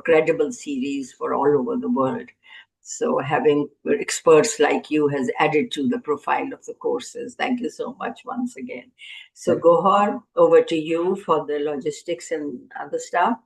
credible series for all over the world. So having experts like you has added to the profile of the courses. Thank you so much once again. So Gohar, over to you for the logistics and other stuff.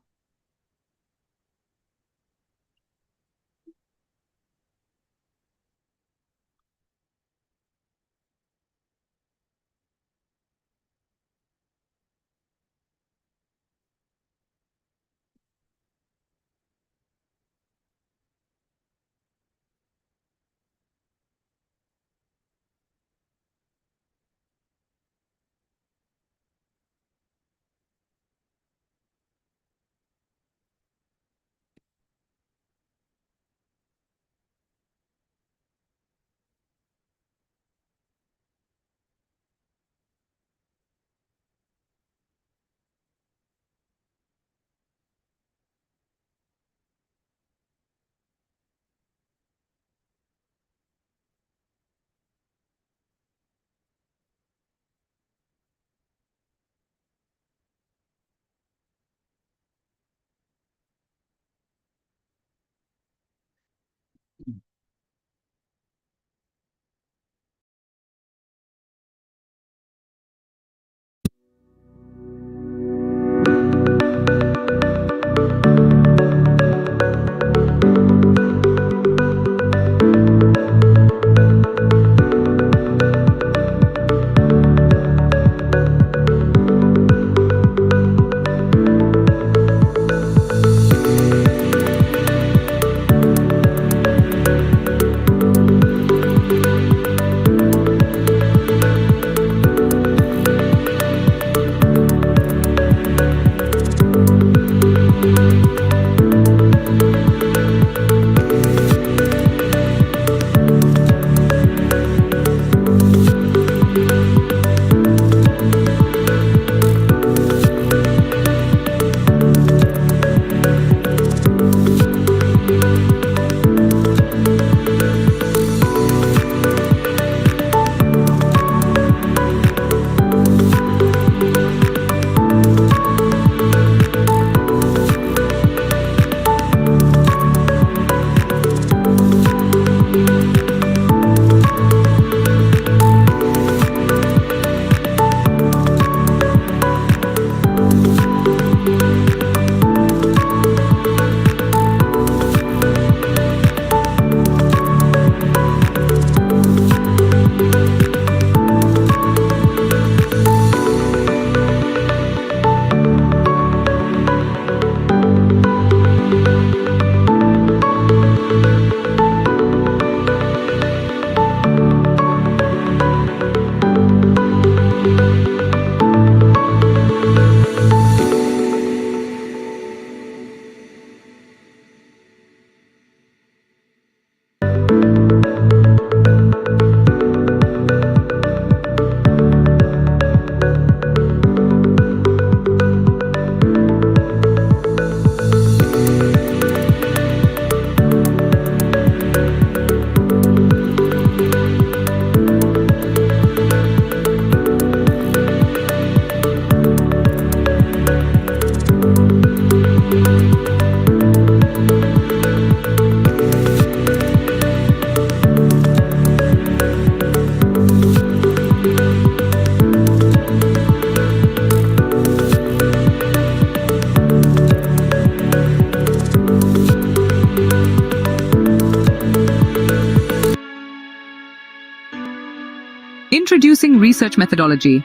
Introducing Research Methodology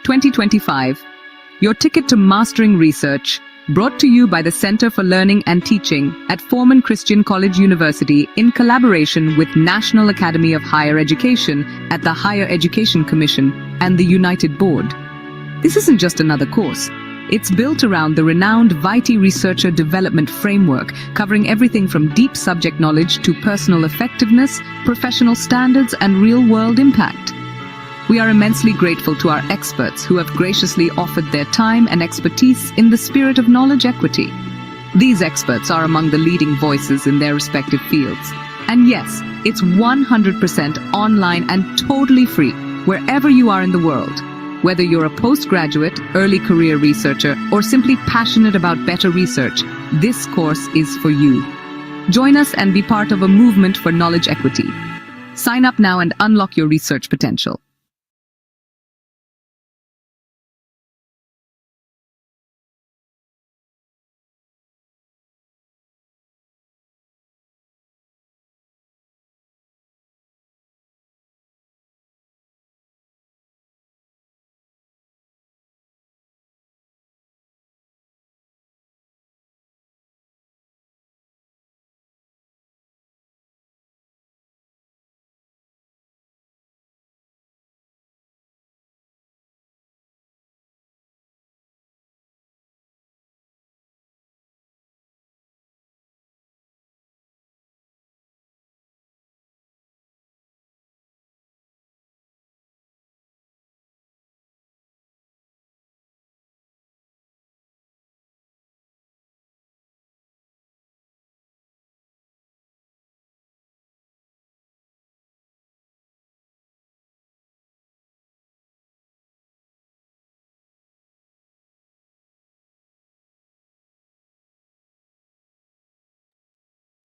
2025, your ticket to mastering research, brought to you by the Center for Learning and Teaching at Foreman Christian College University in collaboration with National Academy of Higher Education at the Higher Education Commission and the United Board. This isn't just another course. It's built around the renowned Vitae Researcher Development Framework, covering everything from deep subject knowledge to personal effectiveness, professional standards, and real-world impact. We are immensely grateful to our experts who have graciously offered their time and expertise in the spirit of knowledge equity. These experts are among the leading voices in their respective fields. And yes, it's 100% online and totally free, wherever you are in the world. Whether you're a postgraduate, early career researcher, or simply passionate about better research, this course is for you. Join us and be part of a movement for knowledge equity. Sign up now and unlock your research potential.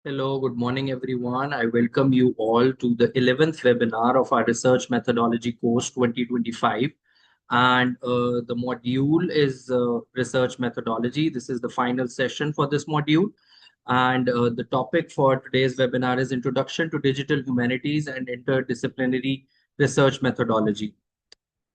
Hello, good morning, everyone. I welcome you all to the 11th webinar of our Research Methodology course 2025. And the module is Research Methodology. This is the final session for this module. And the topic for today's webinar is Introduction to Digital Humanities and Interdisciplinary Research Methodology.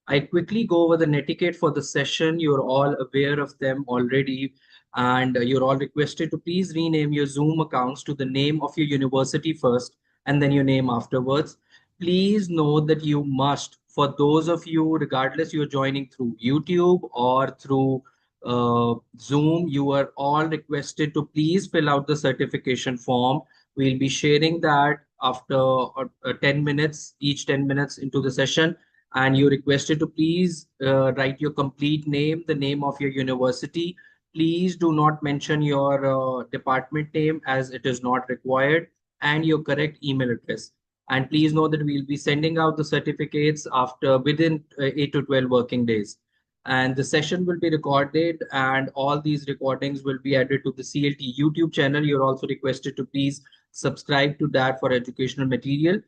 I quickly go over the netiquette for the session. You're all aware of them already, and you're all requested to please rename your Zoom accounts to the name of your university first and then your name afterwards. Please note that you must, for those of you, regardless you're joining through YouTube or through Zoom, you are all requested to please fill out the certification form. We'll be sharing that after 10 minutes, each 10 minutes into the session, and you're requested to please write your complete name, the name of your university. Please do not mention your department name as it is not required, and your correct email address. And please know that we'll be sending out the certificates after within 8 to 12 working days. And the session will be recorded, and all these recordings will be added to the CLT YouTube channel. You're also requested to please subscribe to that for educational material.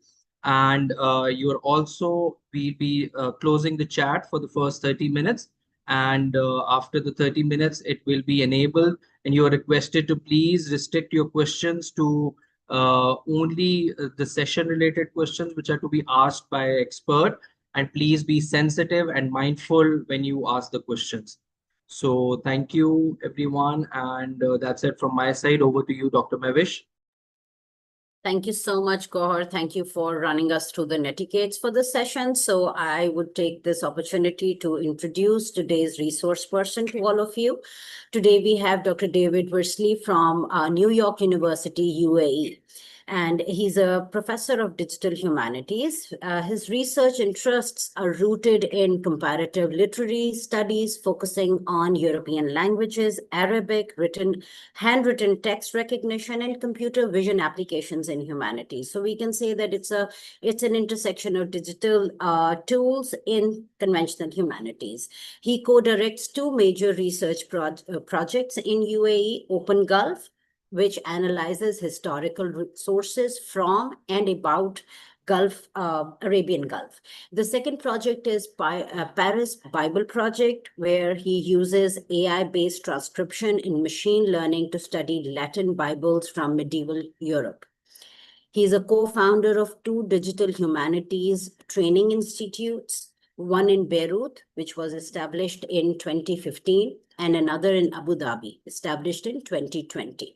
And you're also we'll be closing the chat for the first 30 minutes, and after the 30 minutes it will be enabled, and you are requested to please restrict your questions to only the session related questions which are to be asked by an expert, and please be sensitive and mindful when you ask the questions. So thank you everyone, and that's it from my side. Over to you, Dr. Mavish. Thank you so much, Gohar. Thank you for running us through the netiquettes for the session. So I would take this opportunity to introduce today's resource person to all of you. Today we have Dr. David Worsley from New York University, UAE. And he's a professor of digital humanities. His research interests are rooted in comparative literary studies, focusing on European languages, Arabic, handwritten text recognition, and computer vision applications in humanities. So we can say that it's an intersection of digital tools in conventional humanities. He co-directs two major research projects in UAE: Open Gulf, which analyzes historical sources from and about Arabian Gulf. The second project is Paris Bible Project, where he uses AI-based transcription in machine learning to study Latin Bibles from medieval Europe. He's a co-founder of two digital humanities training institutes, one in Beirut, which was established in 2015, and another in Abu Dhabi, established in 2020.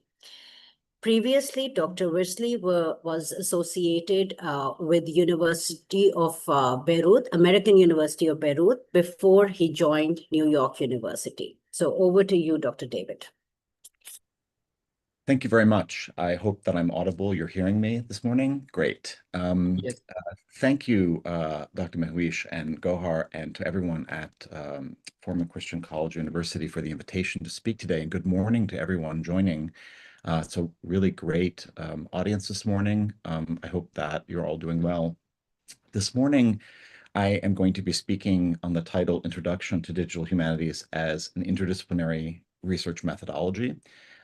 Previously, Dr. Worsley was associated with University of Beirut, American University of Beirut, before he joined New York University. So over to you, Dr. David. Thank you very much. I hope that I'm audible. You're hearing me this morning? Great. Yes. Thank you, Dr. Mahwish and Gohar, and to everyone at Foreman Christian College University for the invitation to speak today. And good morning to everyone joining. So really great audience this morning. I hope that you're all doing well. This morning, I am going to be speaking on the title Introduction to Digital Humanities as an Interdisciplinary Research Methodology.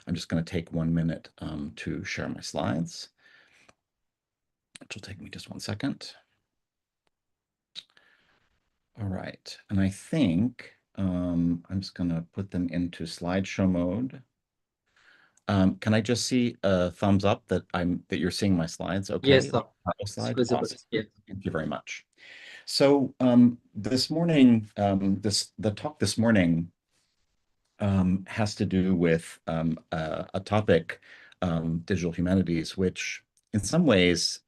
I'm just going to take 1 minute to share my slides, which will take me just 1 second. All right, and I think I'm just going to put them into slideshow mode. Can I just see a thumbs up that you're seeing my slides? Okay. Yes, sir. It's Slide. visible. Awesome. Yes. Thank you very much. So this morning, the talk this morning has to do with a topic, digital humanities, which in some ways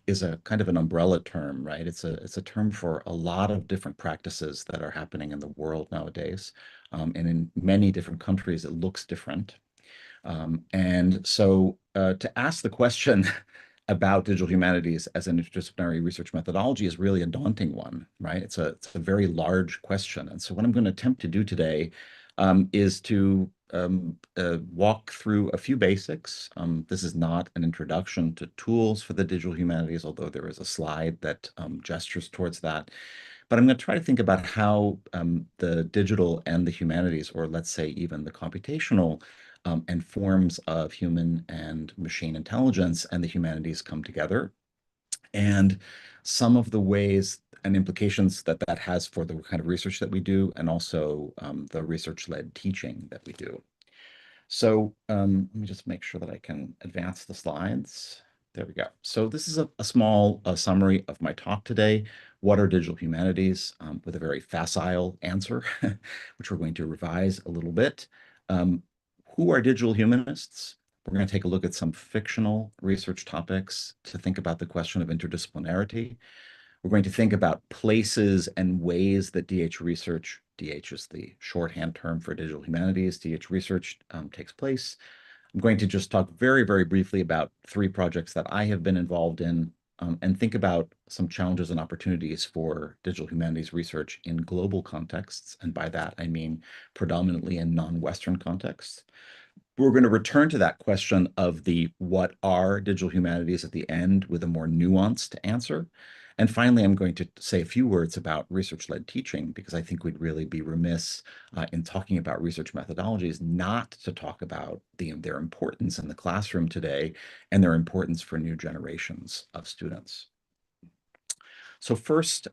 is a kind of an umbrella term, right? It's a term for a lot of different practices that are happening in the world nowadays, and in many different countries, it looks different. And so to ask the question about digital humanities as an interdisciplinary research methodology is really a daunting one, right? It's a very large question. And so what I'm going to attempt to do today is to walk through a few basics. This is not an introduction to tools for the digital humanities, although there is a slide that gestures towards that. But I'm going to try to think about how the digital and the humanities, or let's say even the computational and forms of human and machine intelligence and the humanities come together, and some of the ways and implications that that has for the kind of research that we do, and also the research-led teaching that we do. So let me just make sure that I can advance the slides. There we go. So this is a small summary of my talk today. What are digital humanities? With a very facile answer, which we're going to revise a little bit. Who are digital humanists? We're going to take a look at some fictional research topics to think about the question of interdisciplinarity. We're going to think about places and ways that DH research, DH is the shorthand term for digital humanities, DH research takes place. I'm going to just talk very, very briefly about 3 projects that I have been involved in and think about some challenges and opportunities for digital humanities research in global contexts. And by that, I mean predominantly in non-Western contexts. We're going to return to that question of the what are digital humanities at the end with a more nuanced answer. And finally, I'm going to say a few words about research-led teaching, because I think we'd really be remiss in talking about research methodologies not to talk about their importance in the classroom today and their importance for new generations of students. So first,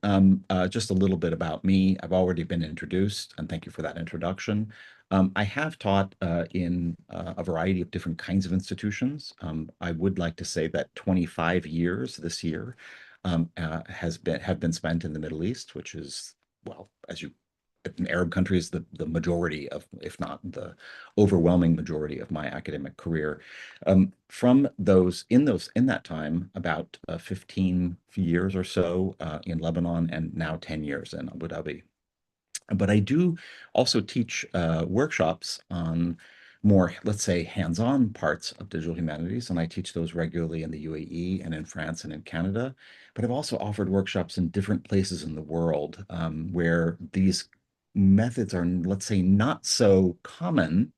just a little bit about me. I've already been introduced, and thank you for that introduction. I have taught in a variety of different kinds of institutions. I would like to say that 25 years this year have been spent in the Middle East, which is, well, as you in Arab countries, the majority of, if not the overwhelming majority of my academic career. From in that time, about 15 years or so in Lebanon, and now 10 years in Abu Dhabi. But I do also teach workshops on more, let's say, hands-on parts of digital humanities, and I teach those regularly in the UAE and in France and in Canada. But I've also offered workshops in different places in the world where these methods are, let's say, not so common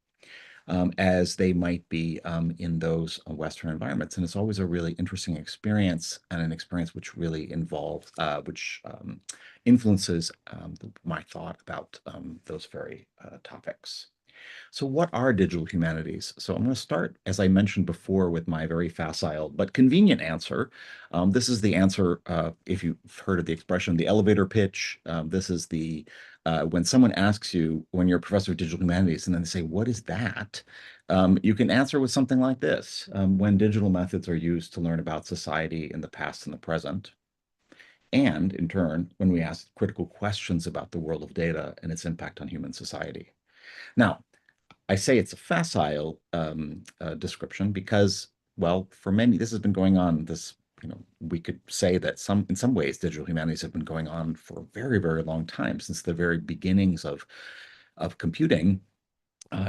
as they might be in those Western environments. And it's always a really interesting experience, and an experience which really involves, which influences my thought about those very topics. So what are digital humanities? So I'm going to start, as I mentioned before, with my very facile but convenient answer. This is the answer, if you've heard of the expression, the elevator pitch. This is when someone asks you, when you're a professor of digital humanities, and then they say, what is that? You can answer with something like this. When digital methods are used to learn about society in the past and the present, and in turn, when we ask critical questions about the world of data and its impact on human society. Now, I say it's a facile description because, well, for many, this has been going on. We could say that in some ways, digital humanities have been going on for a very, very long time, since the very beginnings of computing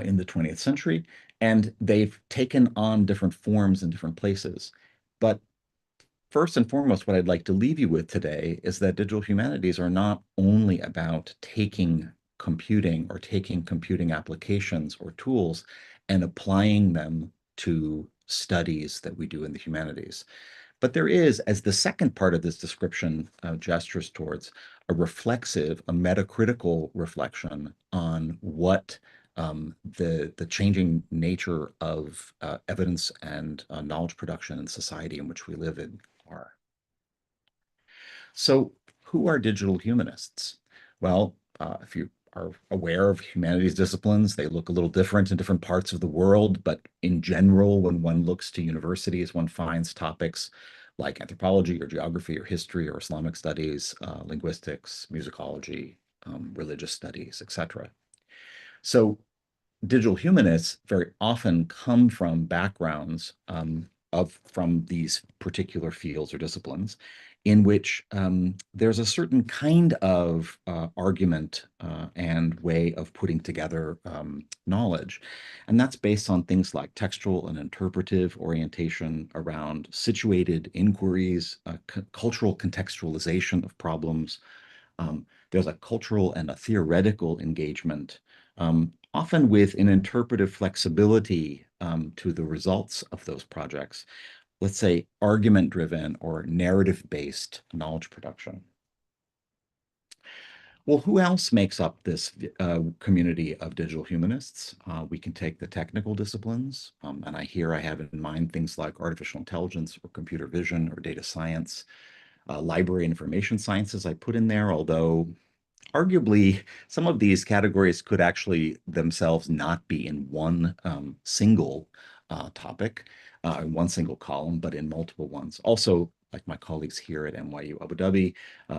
in the 20th century, and they've taken on different forms in different places. But first and foremost, what I'd like to leave you with today is that digital humanities are not only about taking computing or taking computing applications or tools and applying them to studies that we do in the humanities. But there is, as the second part of this description gestures towards, a reflexive, a metacritical reflection on what the changing nature of evidence and knowledge production in society in which we live in are. So who are digital humanists? Well, if you are aware of humanities disciplines, they look a little different in different parts of the world, but in general, when one looks to universities, one finds topics like anthropology or geography or history or Islamic studies, linguistics, musicology, religious studies, etc. So digital humanists very often come from backgrounds from these particular fields or disciplines in which there's a certain kind of argument and way of putting together knowledge. And that's based on things like textual and interpretive orientation around situated inquiries, cultural contextualization of problems. There's a cultural and a theoretical engagement, often with an interpretive flexibility to the results of those projects. Let's say argument-driven or narrative-based knowledge production. Well, who else makes up this community of digital humanists? We can take the technical disciplines, and I have in mind things like artificial intelligence or computer vision or data science, library and information sciences I put in there, although arguably some of these categories could actually themselves not be in one single topic, in one single column, but in multiple ones. Also, like my colleagues here at NYU Abu Dhabi,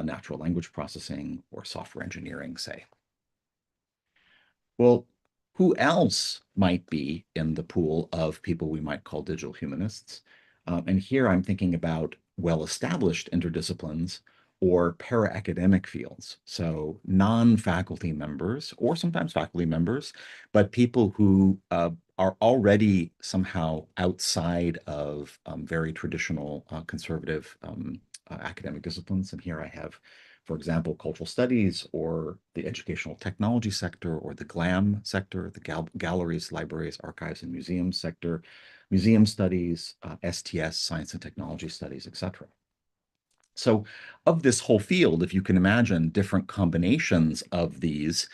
natural language processing or software engineering, say. Well, who else might be in the pool of people we might call digital humanists? And here I'm thinking about well-established interdisciplines or para-academic fields. So non-faculty members or sometimes faculty members, but people who are already somehow outside of very traditional conservative academic disciplines. And here I have, for example, cultural studies or the educational technology sector or the GLAM sector, the galleries, libraries, archives, and museums sector, museum studies, STS, science and technology studies, etc. So of this whole field, if you can imagine different combinations of these,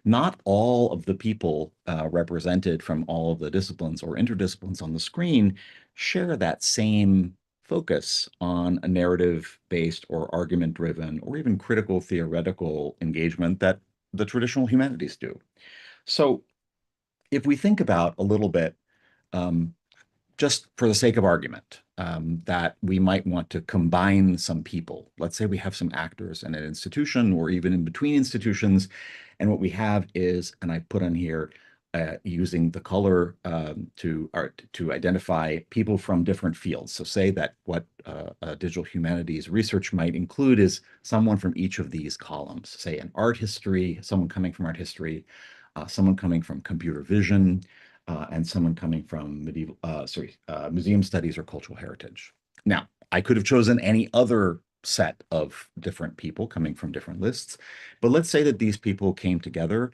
not all of the people represented from all of the disciplines or interdisciplines on the screen share that same focus on a narrative-based or argument-driven or even critical theoretical engagement that the traditional humanities do. So if we think about a little bit, just for the sake of argument, that we might want to combine some people. Let's say we have some actors in an institution or even in between institutions, and what we have is, and I put on here, using the color to identify people from different fields. So say that what digital humanities research might include is someone from each of these columns, say an art history, someone coming from art history, someone coming from computer vision, and someone coming from museum studies or cultural heritage. Now, I could have chosen any other set of different people coming from different lists, but let's say that these people came together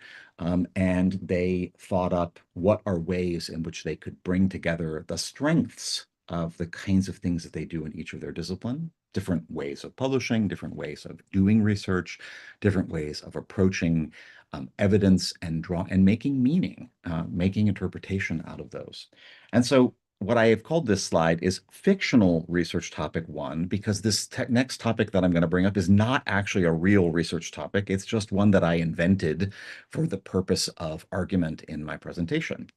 and they thought up what are ways in which they could bring together the strengths of the kinds of things that they do in each of their discipline, different ways of publishing, different ways of doing research, different ways of approaching evidence and making meaning, making interpretation out of those. And so what I have called this slide is fictional research topic 1, because this next topic that I'm going to bring up is not actually a real research topic. It's just one that I invented for the purpose of argument in my presentation.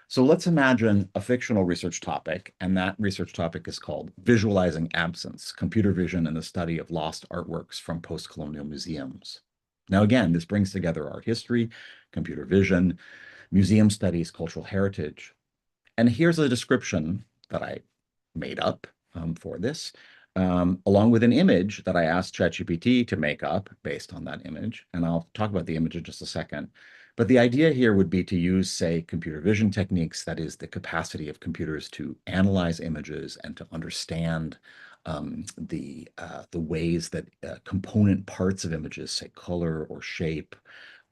So let's imagine a fictional research topic, and that research topic is called Visualizing Absence, Computer Vision and the Study of Lost Artworks from Post-Colonial Museums. Now, again, this brings together art history, computer vision, museum studies, cultural heritage. And here's a description that I made up for this, along with an image that I asked ChatGPT to make up based on that image. And I'll talk about the image in just a second. But the idea here would be to use, say, computer vision techniques, that is the capacity of computers to analyze images and to understand the ways that component parts of images, say color or shape,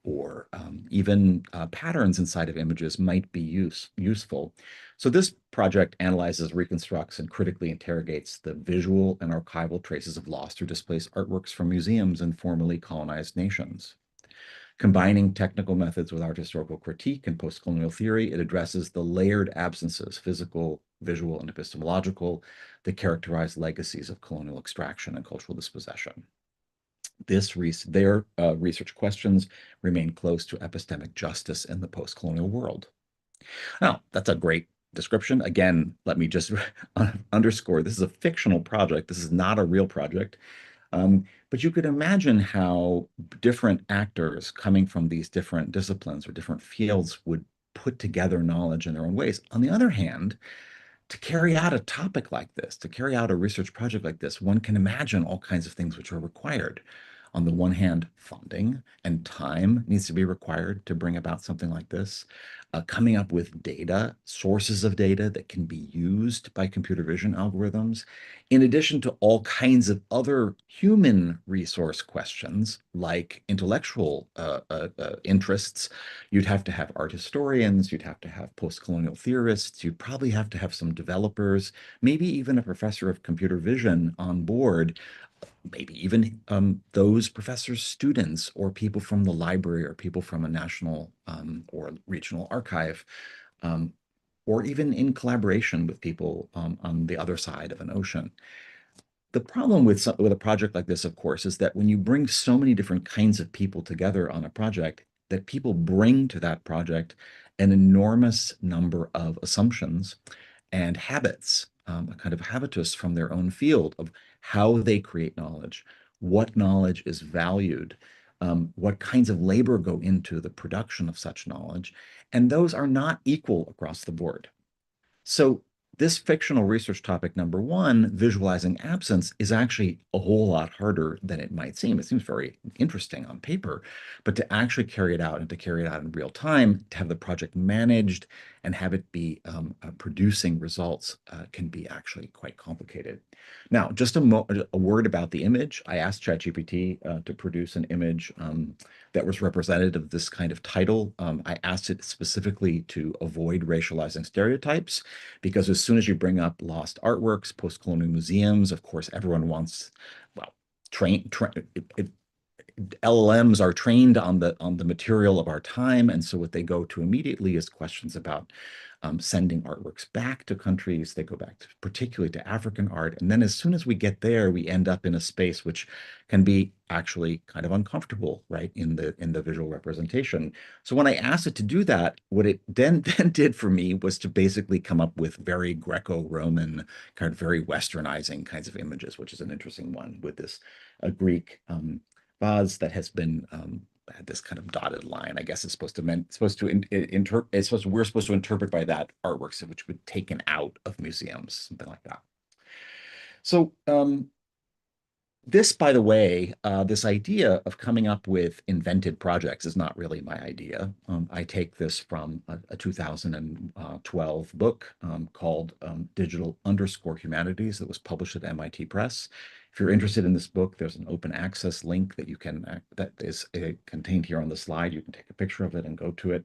or even patterns inside of images might be useful. So this project analyzes, reconstructs, and critically interrogates the visual and archival traces of lost or displaced artworks from museums in formerly colonized nations. Combining technical methods with art historical critique and post-colonial theory, it addresses the layered absences, physical, visual, and epistemological, that characterize legacies of colonial extraction and cultural dispossession. Their research questions remain close to epistemic justice in the post-colonial world. Now, that's a great description. Again, let me just underscore, this is a fictional project. This is not a real project. But you could imagine how different actors coming from these different disciplines or different fields would put together knowledge in their own ways. On the other hand, to carry out a topic like this, to carry out a research project like this, one can imagine all kinds of things which are required. On the one hand, funding and time needs to be required to bring about something like this. Coming up with data, sources of data that can be used by computer vision algorithms, in addition to all kinds of other human resource questions like intellectual interests. You'd have to have art historians, you'd have to have post-colonial theorists, you'd probably have to have some developers, maybe even a professor of computer vision on board, maybe even those professors' students or people from the library or people from a national or regional archive, or even in collaboration with people on the other side of an ocean. The problem with a project like this, of course, is that when you bring so many different kinds of people together on a project, that people bring to that project an enormous number of assumptions and habits, a kind of habitus from their own field of how they create knowledge, what knowledge is valued, what kinds of labor go into the production of such knowledge, and those are not equal across the board. So this fictional research topic number one, visualizing absence, is actually a whole lot harder than it might seem. It seems very interesting on paper, but to actually carry it out and to carry it out in real time, to have the project managed and have it be producing results can be actually quite complicated. Now, just a word about the image. I asked ChatGPT to produce an image that was representative of this kind of title. I asked it specifically to avoid racializing stereotypes, because as soon as you bring up lost artworks, post-colonial museums, of course, everyone wants, well, LLMs are trained on the material of our time, and so what they go to immediately is questions about sending artworks back to countries. They go back to, particularly to African art, and then as soon as we get there, we end up in a space which can be actually kind of uncomfortable, right, in the visual representation. So when I asked it to do that, what it then did for me was to basically come up with very Greco-Roman, kind of very Westernizing kinds of images, which is an interesting one with this Greek vase that has been had this kind of dotted line. I guess it's supposed to we're supposed to interpret by that artworks which were taken out of museums, something like that. So this, by the way, this idea of coming up with invented projects is not really my idea. I take this from a 2012 book called Digital_Humanities that was published at MIT Press. If you're interested in this book, there's an open access link that you can that is contained here on the slide. You can take a picture of it and go to it.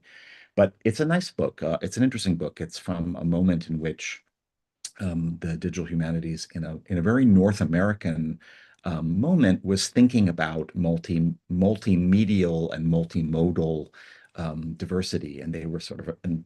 But it's a nice book. It's an interesting book. It's from a moment in which the digital humanities, in a very North American moment, was thinking about multimedial and multimodal diversity, and they were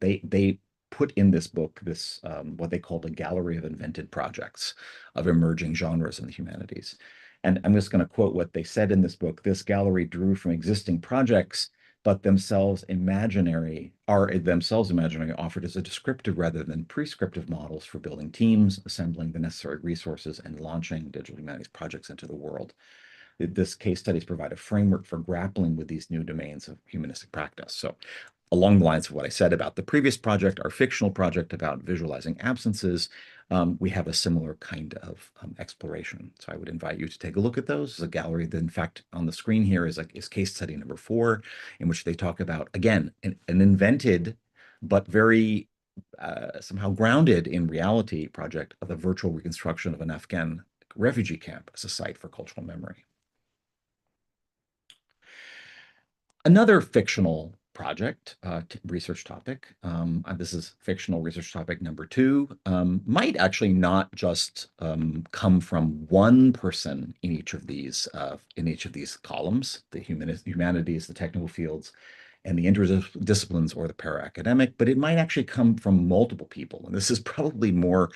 they put in this book this what they called a gallery of invented projects of emerging genres in the humanities. And I'm just going to quote what they said in this book. This gallery drew from existing projects, but themselves imaginary, offered as a descriptive rather than prescriptive models for building teams, assembling the necessary resources, and launching digital humanities projects into the world. This case studies provide a framework for grappling with these new domains of humanistic practice. So along the lines of what I said about the previous project, our fictional project about visualizing absences, we have a similar kind of exploration. So I would invite you to take a look at those. There's a gallery that, in fact, on the screen here is case study number 4, in which they talk about, again, an invented but very somehow grounded in reality project of the virtual reconstruction of an Afghan refugee camp as a site for cultural memory. Another fictional project, research topic. This is fictional research topic number 2. Might actually not just come from one person in each of these columns: the humanities, the technical fields, and the interdisciplines or the para-academic, but it might actually come from multiple people. And this is probably more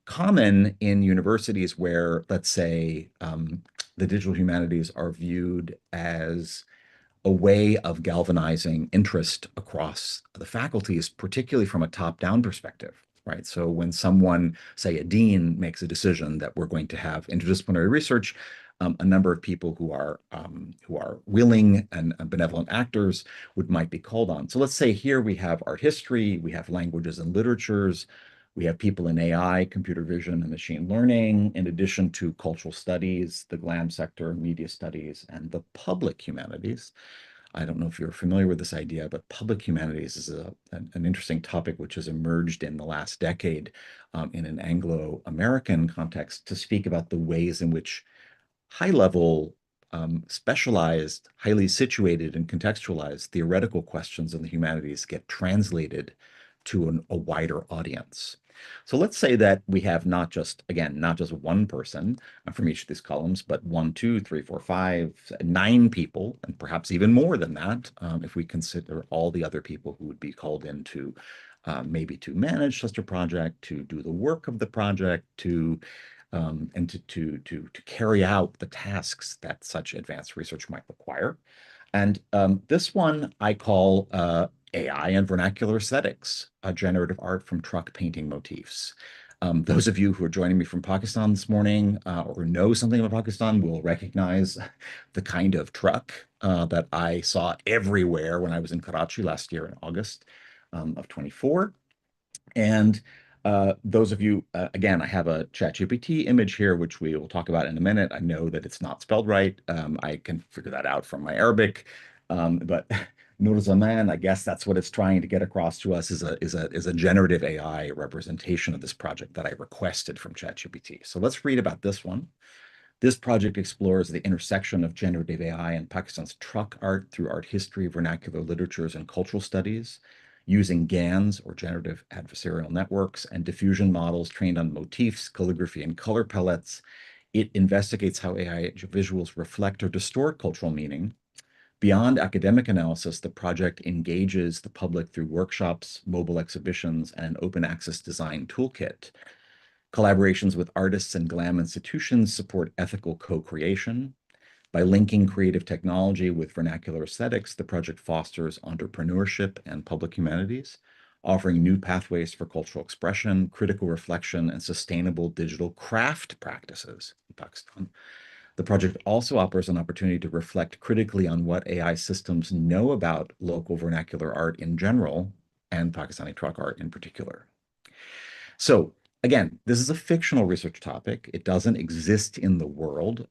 common in universities where, let's say, the digital humanities are viewed as a way of galvanizing interest across the faculties, particularly from a top-down perspective, right? So when someone, say a dean, makes a decision that we're going to have interdisciplinary research, a number of people who are willing and benevolent actors might be called on. So let's say here we have art history, we have languages and literatures, we have people in AI, computer vision, and machine learning, in addition to cultural studies, the GLAM sector, media studies, and the public humanities. I don't know if you're familiar with this idea, but public humanities is an interesting topic which has emerged in the last decade in an Anglo-American context to speak about the ways in which high-level, specialized, highly situated, and contextualized theoretical questions in the humanities get translated to a wider audience. So let's say that we have not just one person from each of these columns, but 1, 2, 3, 4, 5, 9 people, and perhaps even more than that, if we consider all the other people who would be called in to maybe to manage such a project, to do the work of the project, and to carry out the tasks that such advanced research might require. And this one I call AI and vernacular aesthetics, generative art from truck painting motifs. Those of you who are joining me from Pakistan this morning or know something about Pakistan will recognize the kind of truck that I saw everywhere when I was in Karachi last year in August of 24. And those of you, again, I have a ChatGPT image here, which we will talk about in a minute. I know that it's not spelled right. I can figure that out from my Arabic. But Nur Zaman, I guess that's what it's trying to get across to us, is a generative AI representation of this project that I requested from ChatGPT. So let's read about this one. This project explores the intersection of generative AI and Pakistan's truck art through art history, vernacular literatures, and cultural studies, using GANs, or generative adversarial networks, and diffusion models trained on motifs, calligraphy, and color palettes. It investigates how AI visuals reflect or distort cultural meaning. Beyond academic analysis, the project engages the public through workshops, mobile exhibitions, and an open access design toolkit. Collaborations with artists and GLAM institutions support ethical co-creation. By linking creative technology with vernacular aesthetics, the project fosters entrepreneurship and public humanities, offering new pathways for cultural expression, critical reflection, and sustainable digital craft practices in Pakistan. The project also offers an opportunity to reflect critically on what AI systems know about local vernacular art in general and Pakistani truck art in particular. So again, this is a fictional research topic. It doesn't exist in the world,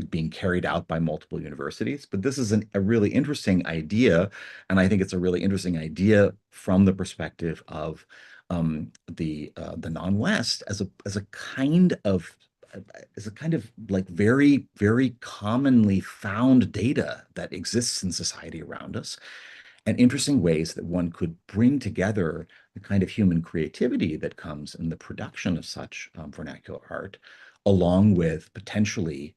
being carried out by multiple universities, but this is a really interesting idea, and I think it's a really interesting idea from the perspective of the non-West as a kind of like very, very commonly found data that exists in society around us, and interesting ways that one could bring together the kind of human creativity that comes in the production of such vernacular art, along with potentially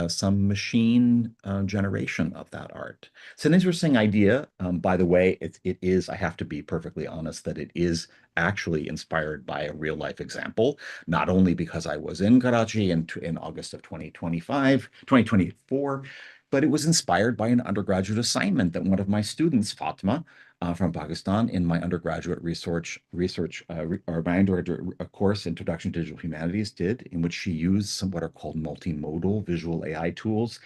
some machine generation of that art. It's an interesting idea. By the way, it is, I have to be perfectly honest, that it is actually inspired by a real life example, not only because I was in Karachi in August of 2024, but it was inspired by an undergraduate assignment that one of my students, Fatma, from Pakistan, in my undergraduate my undergraduate course, Introduction to Digital Humanities, did, in which she used some what are called multimodal visual AI tools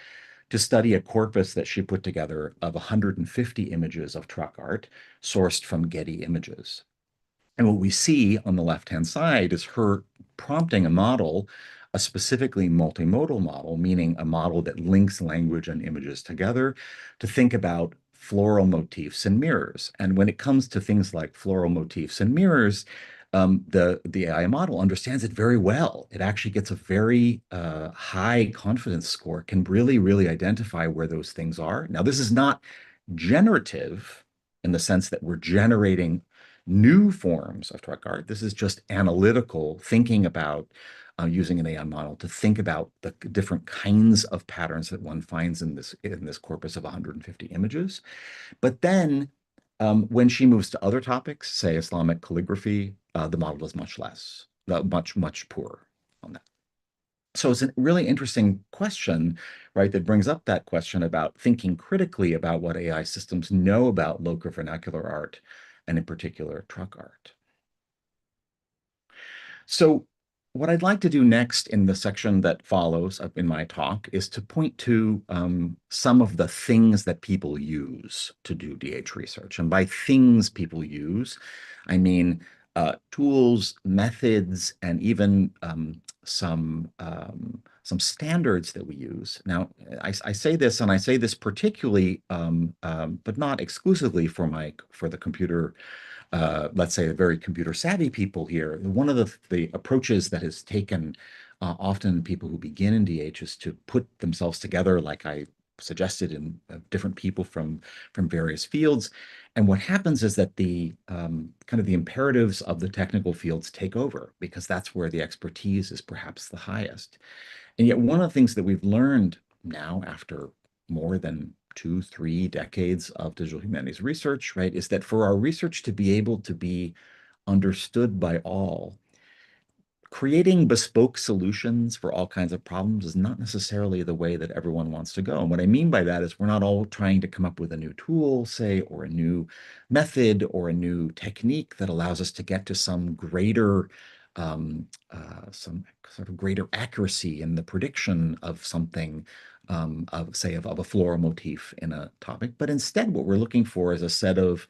to study a corpus that she put together of 150 images of truck art sourced from Getty Images. And what we see on the left-hand side is her prompting a model, a specifically multimodal model, meaning a model that links language and images together, to think about floral motifs and mirrors. And when it comes to things like floral motifs and mirrors, the AI model understands it very well. It actually gets a very high confidence score, can really, really identify where those things are. Now, this is not generative in the sense that we're generating new forms of truck art. This is just analytical, thinking about using an AI model to think about the different kinds of patterns that one finds in this corpus of 150 images. But then when she moves to other topics, say Islamic calligraphy, the model is much less, much poorer on that. So it's a really interesting question, right, that brings up that question about thinking critically about what AI systems know about local vernacular art, and in particular, truck art. So what I'd like to do next in the section that follows up in my talk is to point to some of the things that people use to do DH research. And by things people use, I mean tools, methods, and even some standards that we use. Now, I say this, and I say this particularly, but not exclusively for the computer, let's say, the very computer savvy people here. One of the approaches that is taken often people who begin in DH is to put themselves together, like I suggested, in different people from various fields. And what happens is that the kind of the imperatives of the technical fields take over, because that's where the expertise is perhaps the highest. And yet one of the things that we've learned now, after more than 2-3 decades of digital humanities research, right, is that for our research to be able to be understood by all, creating bespoke solutions for all kinds of problems is not necessarily the way that everyone wants to go. And what I mean by that is we're not all trying to come up with a new tool, say, or a new method or a new technique that allows us to get to some greater, some sort of greater accuracy in the prediction of something, of a floral motif in a topic. But instead, what we're looking for is a set of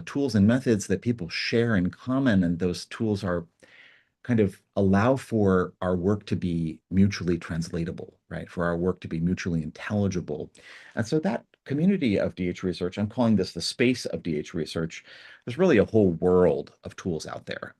tools and methods that people share in common, and those tools are kind of allow for our work to be mutually translatable, right? For our work to be mutually intelligible. And so that community of DH research, I'm calling this the space of DH research. There's really a whole world of tools out there.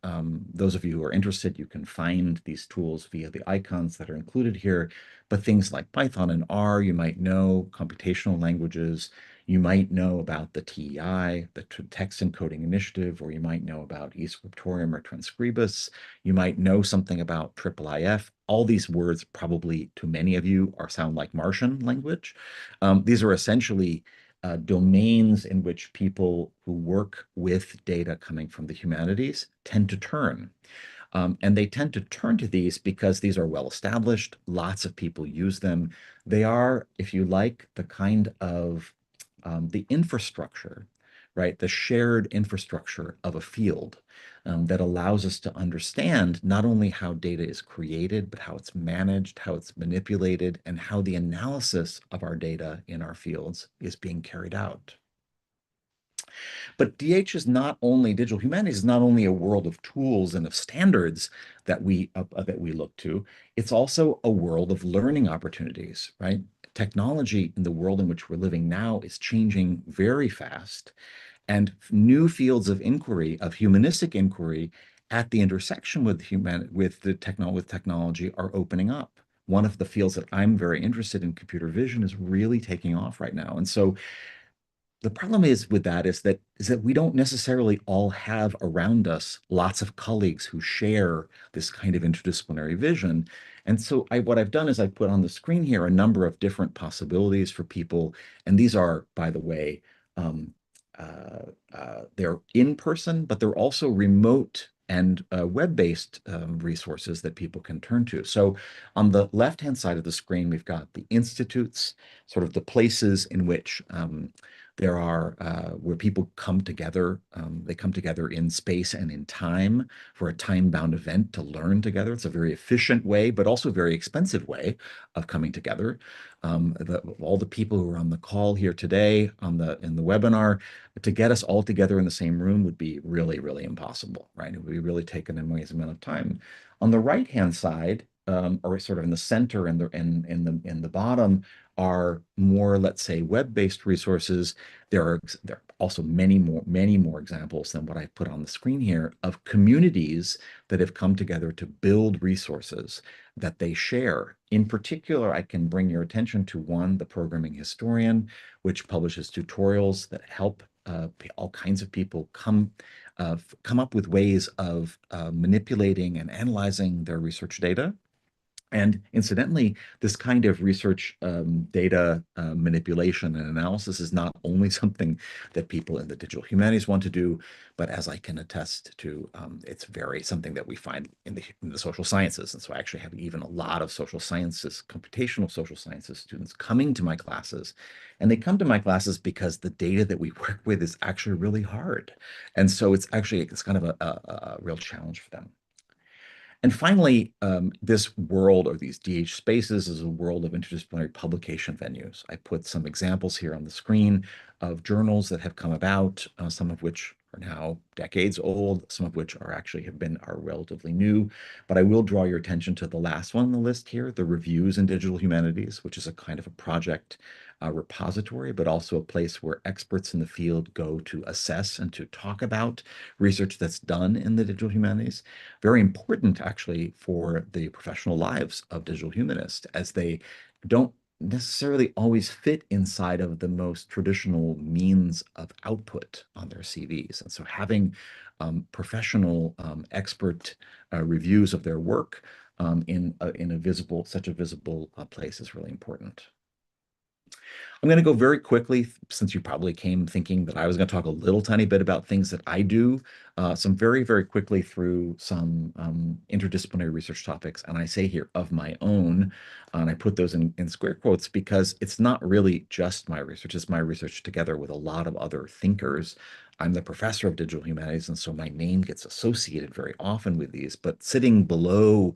Those of you who are interested, you can find these tools via the icons that are included here. But things like Python and R, you might know, computational languages, you might know about the TEI, the Text Encoding Initiative, or you might know about eScriptorium or Transcribus. You might know something about IIIF. All these words probably to many of you sound like Martian language. These are essentially domains in which people who work with data coming from the humanities tend to turn. And they tend to turn to these because these are well established. Lots of people use them. They are, if you like, the kind of the infrastructure, right? The shared infrastructure of a field that allows us to understand not only how data is created, but how it's managed, how it's manipulated, and how the analysis of our data in our fields is being carried out. But digital humanities is not only a world of tools and of standards that we look to, it's also a world of learning opportunities, right? Technology in the world in which we're living now is changing very fast, and new fields of inquiry, of humanistic inquiry, at the intersection with technology are opening up. One of the fields that I'm very interested in, computer vision, is really taking off right now. And so the problem is with that is that we don't necessarily all have around us lots of colleagues who share this kind of interdisciplinary vision. And so what I've done is I've put on the screen here a number of different possibilities for people. And these are, by the way, they're in person, but they're also remote and web-based resources that people can turn to. So on the left-hand side of the screen, we've got the institutes, sort of the places in which there are where people come together. They come together in space and in time for a time-bound event to learn together. It's a very efficient way, but also a very expensive way of coming together. All the people who are on the call here today in the webinar, to get us all together in the same room would be really, really impossible, right? It would be really take an amazing amount of time. On the right-hand side, or sort of in the center and in the bottom, are more, let's say, web-based resources. There are also many more examples than what I put on the screen here of communities that have come together to build resources that they share. In particular, I can bring your attention to one, the Programming Historian, which publishes tutorials that help all kinds of people come up with ways of manipulating and analyzing their research data. And incidentally, this kind of research data manipulation and analysis is not only something that people in the digital humanities want to do, but as I can attest to, it's something that we find in the social sciences. And so I actually have even a lot of social sciences, computational social sciences students coming to my classes. And they come to my classes because the data that we work with is actually really hard. And so it's kind of a real challenge for them. And finally, this world, or these DH spaces, is a world of interdisciplinary publication venues. I put some examples here on the screen of journals that have come about, some of which are now decades old, some of which are relatively new. But I will draw your attention to the last one on the list here, the Reviews in Digital Humanities, which is a kind of a project repository, but also a place where experts in the field go to assess and to talk about research that's done in the digital humanities. Very important, actually, for the professional lives of digital humanists, as they don't necessarily always fit inside of the most traditional means of output on their CVs. And so having professional expert reviews of their work in such a visible place is really important. I'm going to go very quickly, since you probably came thinking that I was going to talk a little tiny bit about things that I do, some very quickly through some interdisciplinary research topics. And I say here of my own, and I put those in square quotes because it's not really just my research. It's my research together with a lot of other thinkers. I'm the professor of digital humanities, and so my name gets associated very often with these, but sitting below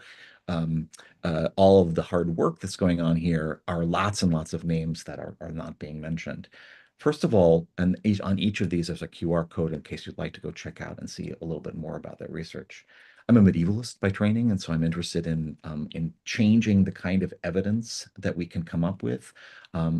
all of the hard work that's going on here are lots and lots of names that are not being mentioned. First of all, on each of these, there's a QR code in case you'd like to go check out and see a little bit more about that research. I'm a medievalist by training, and so I'm interested in changing the kind of evidence that we can come up with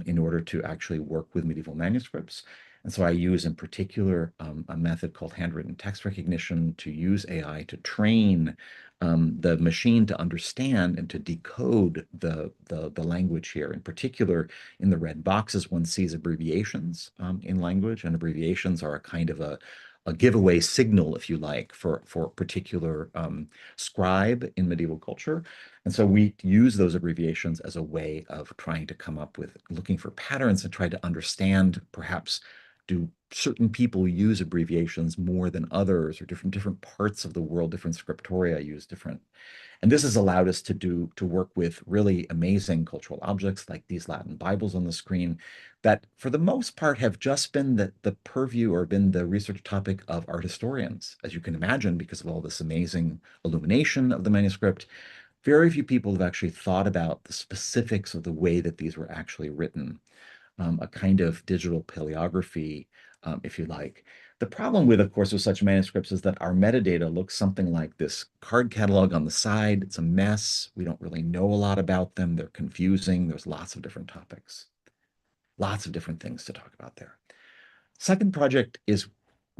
in order to actually work with medieval manuscripts. And so I use in particular a method called handwritten text recognition to use AI to train the machine to understand and to decode the language here. In particular, in the red boxes, one sees abbreviations in language, and abbreviations are a kind of a giveaway signal, if you like, for a particular scribe in medieval culture. And so we use those abbreviations as a way of trying to come up with looking for patterns and try to understand, perhaps, do certain people use abbreviations more than others, or different parts of the world, different scriptoria use different. And this has allowed us to work with really amazing cultural objects like these Latin Bibles on the screen that for the most part have just been the purview or been the research topic of art historians, as you can imagine, because of all this amazing illumination of the manuscript. Very few people have actually thought about the specifics of the way that these were actually written. A kind of digital paleography, if you like. The problem with, of course, with such manuscripts is that our metadata looks something like this card catalog on the side. It's a mess. We don't really know a lot about them. They're confusing. There's lots of different topics, lots of different things to talk about there. Second project is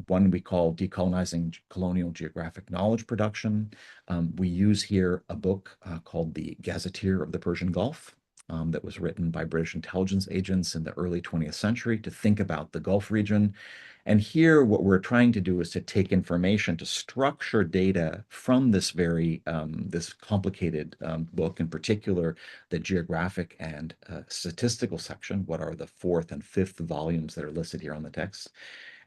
one we call Decolonizing Colonial Geographic Knowledge Production. We use here a book called The Gazetteer of the Persian Gulf, that was written by British intelligence agents in the early 20th century to think about the Gulf region. And here, what we're trying to do is to take information, to structure data from this this complicated book, in particular, the geographic and statistical section, what are the fourth and fifth volumes that are listed here on the text.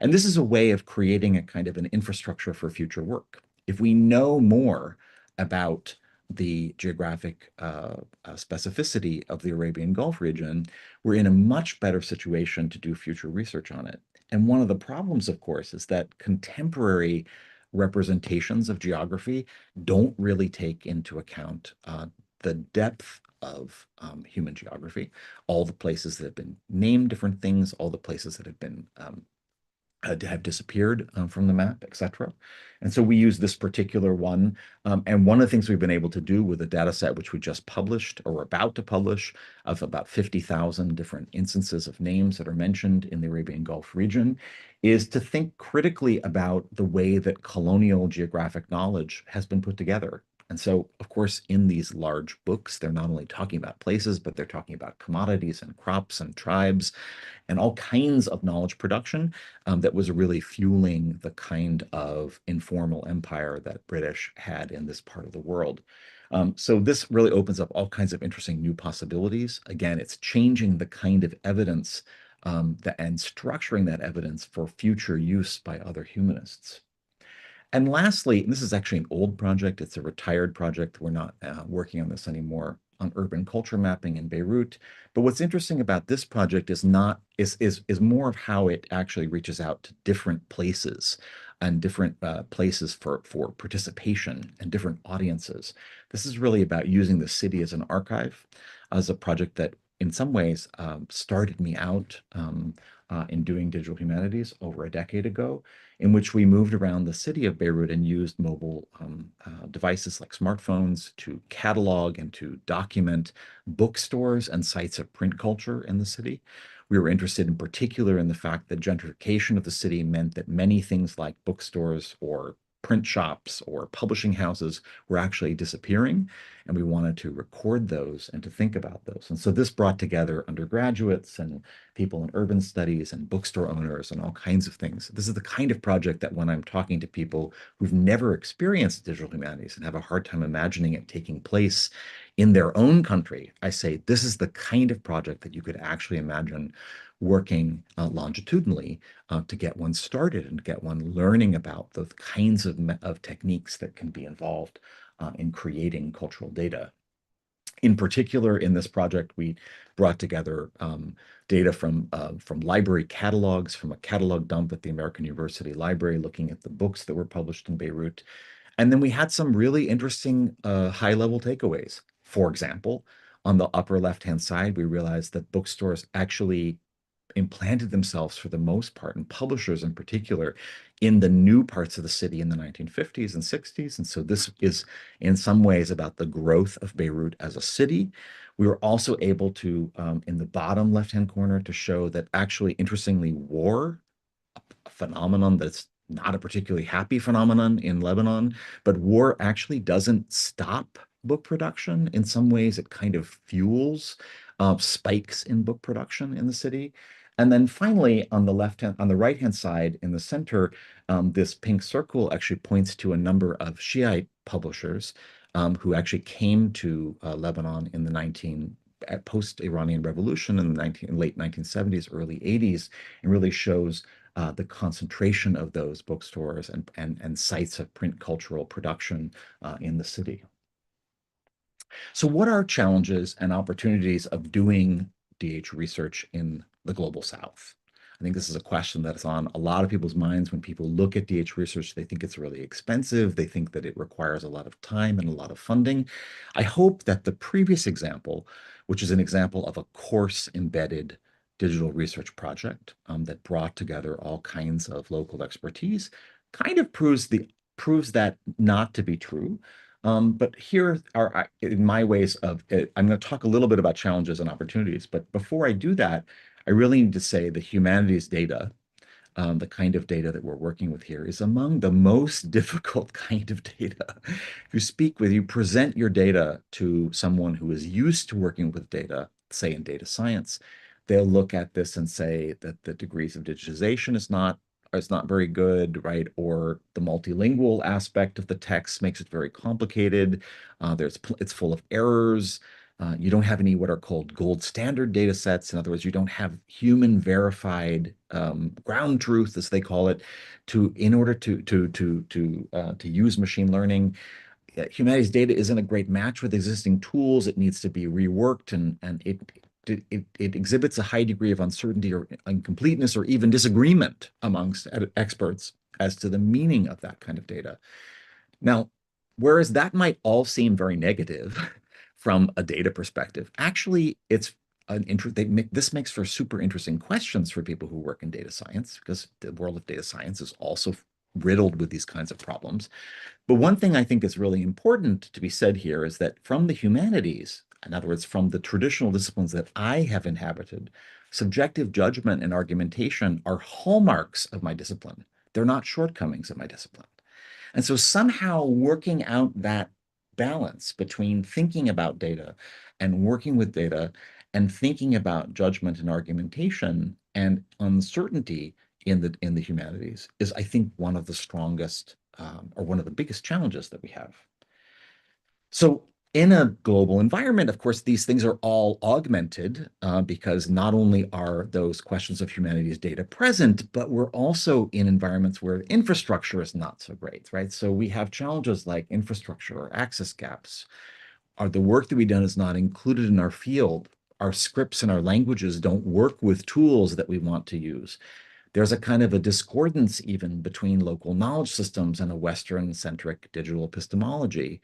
And this is a way of creating a kind of an infrastructure for future work. If we know more about the geographic specificity of the Arabian Gulf region, we're in a much better situation to do future research on it. And one of the problems, of course, is that contemporary representations of geography don't really take into account the depth of human geography, all the places that have been named different things, all the places that have been have disappeared from the map, etc. And so we use this particular one. And one of the things we've been able to do with a data set which we just published or we're about to publish of about 50,000 different instances of names that are mentioned in the Arabian Gulf region is to think critically about the way that colonial geographic knowledge has been put together. And so, of course, in these large books, they're not only talking about places, but they're talking about commodities and crops and tribes and all kinds of knowledge production that was really fueling the kind of informal empire that British had in this part of the world. So this really opens up all kinds of interesting new possibilities. Again, it's changing the kind of evidence and structuring that evidence for future use by other humanists. And lastly, and this is actually an old project, it's a retired project. We're not working on this anymore on urban culture mapping in Beirut. But what's interesting about this project is more of how it actually reaches out to different places and different places for participation and different audiences. This is really about using the city as an archive, as a project that in some ways started me out in doing digital humanities over a decade ago, in which we moved around the city of Beirut and used mobile devices like smartphones to catalog and to document bookstores and sites of print culture in the city. We were interested in particular in the fact that gentrification of the city meant that many things like bookstores or print shops or publishing houses were actually disappearing, and we wanted to record those and to think about those. And so this brought together undergraduates and people in urban studies and bookstore owners and all kinds of things. This is the kind of project that when I'm talking to people who've never experienced digital humanities and have a hard time imagining it taking place in their own country, I say, this is the kind of project that you could actually imagine working longitudinally to get one started and get one learning about the kinds of techniques that can be involved in creating cultural data. In particular, in this project, we brought together data from library catalogs, from a catalog dump at the American University Library, looking at the books that were published in Beirut. And then we had some really interesting high-level takeaways. For example, on the upper left-hand side, we realized that bookstores actually implanted themselves for the most part, and publishers in particular, in the new parts of the city in the 1950s and 60s. And so this is in some ways about the growth of Beirut as a city. We were also able to, in the bottom left-hand corner, to show that actually, interestingly, war, a phenomenon that's not a particularly happy phenomenon in Lebanon, but war actually doesn't stop book production. In some ways, it kind of fuels spikes in book production in the city. And then finally, on the right-hand side in the center, this pink circle actually points to a number of Shiite publishers who actually came to Lebanon in the post-Iranian Revolution in the late 1970s, early 80s, and really shows the concentration of those bookstores and sites of print cultural production in the city. So what are challenges and opportunities of doing DH research in the Global South? I think this is a question that's on a lot of people's minds. When people look at DH research, they think it's really expensive. They think that it requires a lot of time and a lot of funding. I hope that the previous example, which is an example of a course-embedded digital research project that brought together all kinds of local expertise, kind of proves that not to be true. But here are, in my ways of, I'm going to talk a little bit about challenges and opportunities. But before I do that, I really need to say the humanities data, the kind of data that we're working with here, is among the most difficult kind of data. If you present your data to someone who is used to working with data, say in data science, they'll look at this and say that the degrees of digitization is not very good, right? Or the multilingual aspect of the text makes it very complicated. It's full of errors. You don't have any what are called gold standard data sets. In other words, you don't have human verified ground truth, as they call it, in order to use machine learning. Humanities data isn't a great match with existing tools. It needs to be reworked, and it exhibits a high degree of uncertainty or incompleteness or even disagreement amongst experts as to the meaning of that kind of data. Now, whereas that might all seem very negative from a data perspective, actually, it's this makes for super interesting questions for people who work in data science, because the world of data science is also riddled with these kinds of problems. But one thing I think is really important to be said here is that from the humanities, in other words, from the traditional disciplines that I have inhabited, subjective judgment and argumentation are hallmarks of my discipline. They're not shortcomings of my discipline. And so somehow working out that balance between thinking about data and working with data and thinking about judgment and argumentation and uncertainty in the humanities is, I think, one of the strongest or one of the biggest challenges that we have. So in a global environment, of course, these things are all augmented because not only are those questions of humanities data present, but we're also in environments where infrastructure is not so great, right? So we have challenges like infrastructure or access gaps. The work that we've done is not included in our field. Our scripts and our languages don't work with tools that we want to use. There's a kind of a discordance even between local knowledge systems and a Western-centric digital epistemology.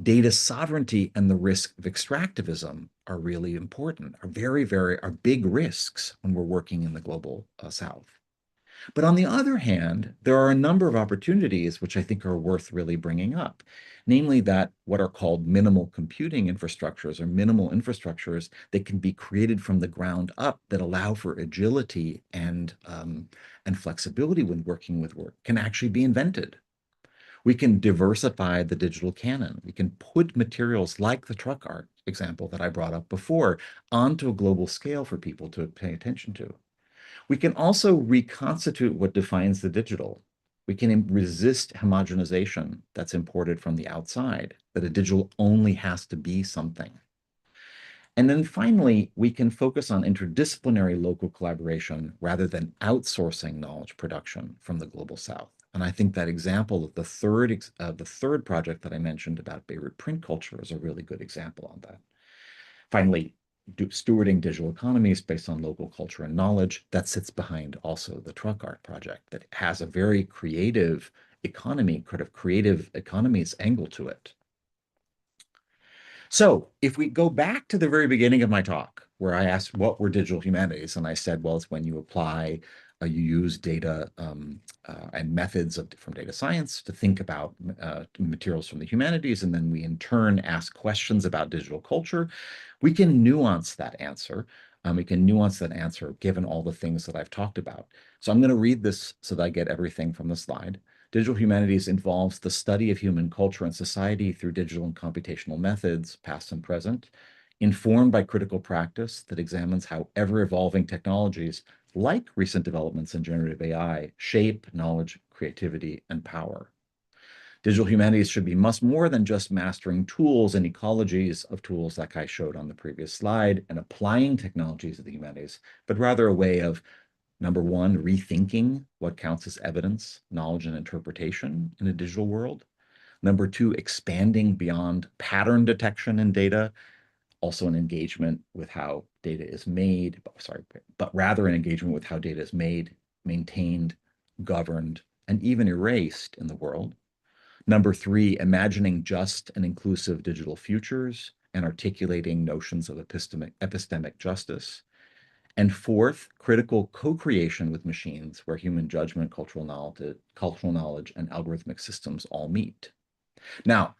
Data sovereignty and the risk of extractivism are really important, are big risks when we're working in the global South. But on the other hand, there are a number of opportunities which I think are worth really bringing up, namely that what are called minimal computing infrastructures or minimal infrastructures that can be created from the ground up that allow for agility and flexibility when working with work can actually be invented. We can diversify the digital canon. We can put materials like the truck art example that I brought up before onto a global scale for people to pay attention to. We can also reconstitute what defines the digital. We can resist homogenization that's imported from the outside, that a digital only has to be something. And then finally, we can focus on interdisciplinary local collaboration rather than outsourcing knowledge production from the global South. And I think that example of the third project that I mentioned about Beirut print culture is a really good example on that. Finally, stewarding digital economies based on local culture and knowledge, that sits behind also the truck art project that has a very creative economy, kind of creative economies angle to it. So if we go back to the very beginning of my talk, where I asked what were digital humanities, and I said, well, it's when you apply, you use data and methods from data science to think about materials from the humanities, and then we in turn ask questions about digital culture. We can nuance that answer. Given all the things that I've talked about. So I'm going to read this so that I get everything from the slide. Digital humanities involves the study of human culture and society through digital and computational methods, past and present, informed by critical practice that examines how ever-evolving technologies, like recent developments in generative AI, shape knowledge, creativity, and power. Digital humanities should be much more than just mastering tools and ecologies of tools like I showed on the previous slide and applying technologies of the humanities, but rather a way of, number one, rethinking what counts as evidence, knowledge, and interpretation in a digital world. Number two, expanding beyond pattern detection in data, also an engagement with how data is made, but rather an engagement with how data is made, maintained, governed, and even erased in the world. Number three, imagining just and inclusive digital futures and articulating notions of epistemic justice. And fourth, critical co-creation with machines where human judgment, cultural knowledge, and algorithmic systems all meet. Now,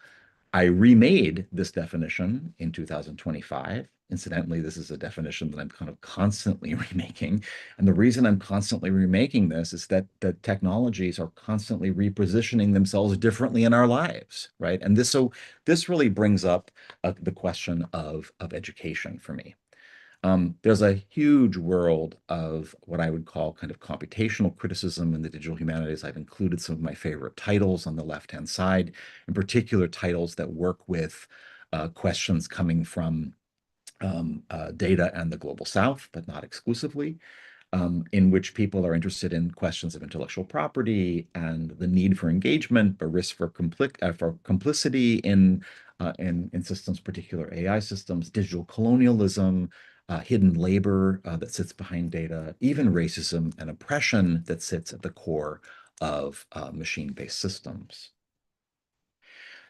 I remade this definition in 2025. Incidentally, this is a definition that I'm kind of constantly remaking. And the reason I'm constantly remaking this is that the technologies are constantly repositioning themselves differently in our lives, right? And this really brings up the question of education for me. There's a huge world of what I would call kind of computational criticism in the digital humanities. I've included some of my favorite titles on the left-hand side, in particular titles that work with questions coming from data and the global South, but not exclusively, in which people are interested in questions of intellectual property and the need for engagement, but risk for complicity in systems, particular AI systems, digital colonialism, hidden labor that sits behind data, even racism and oppression that sits at the core of machine-based systems.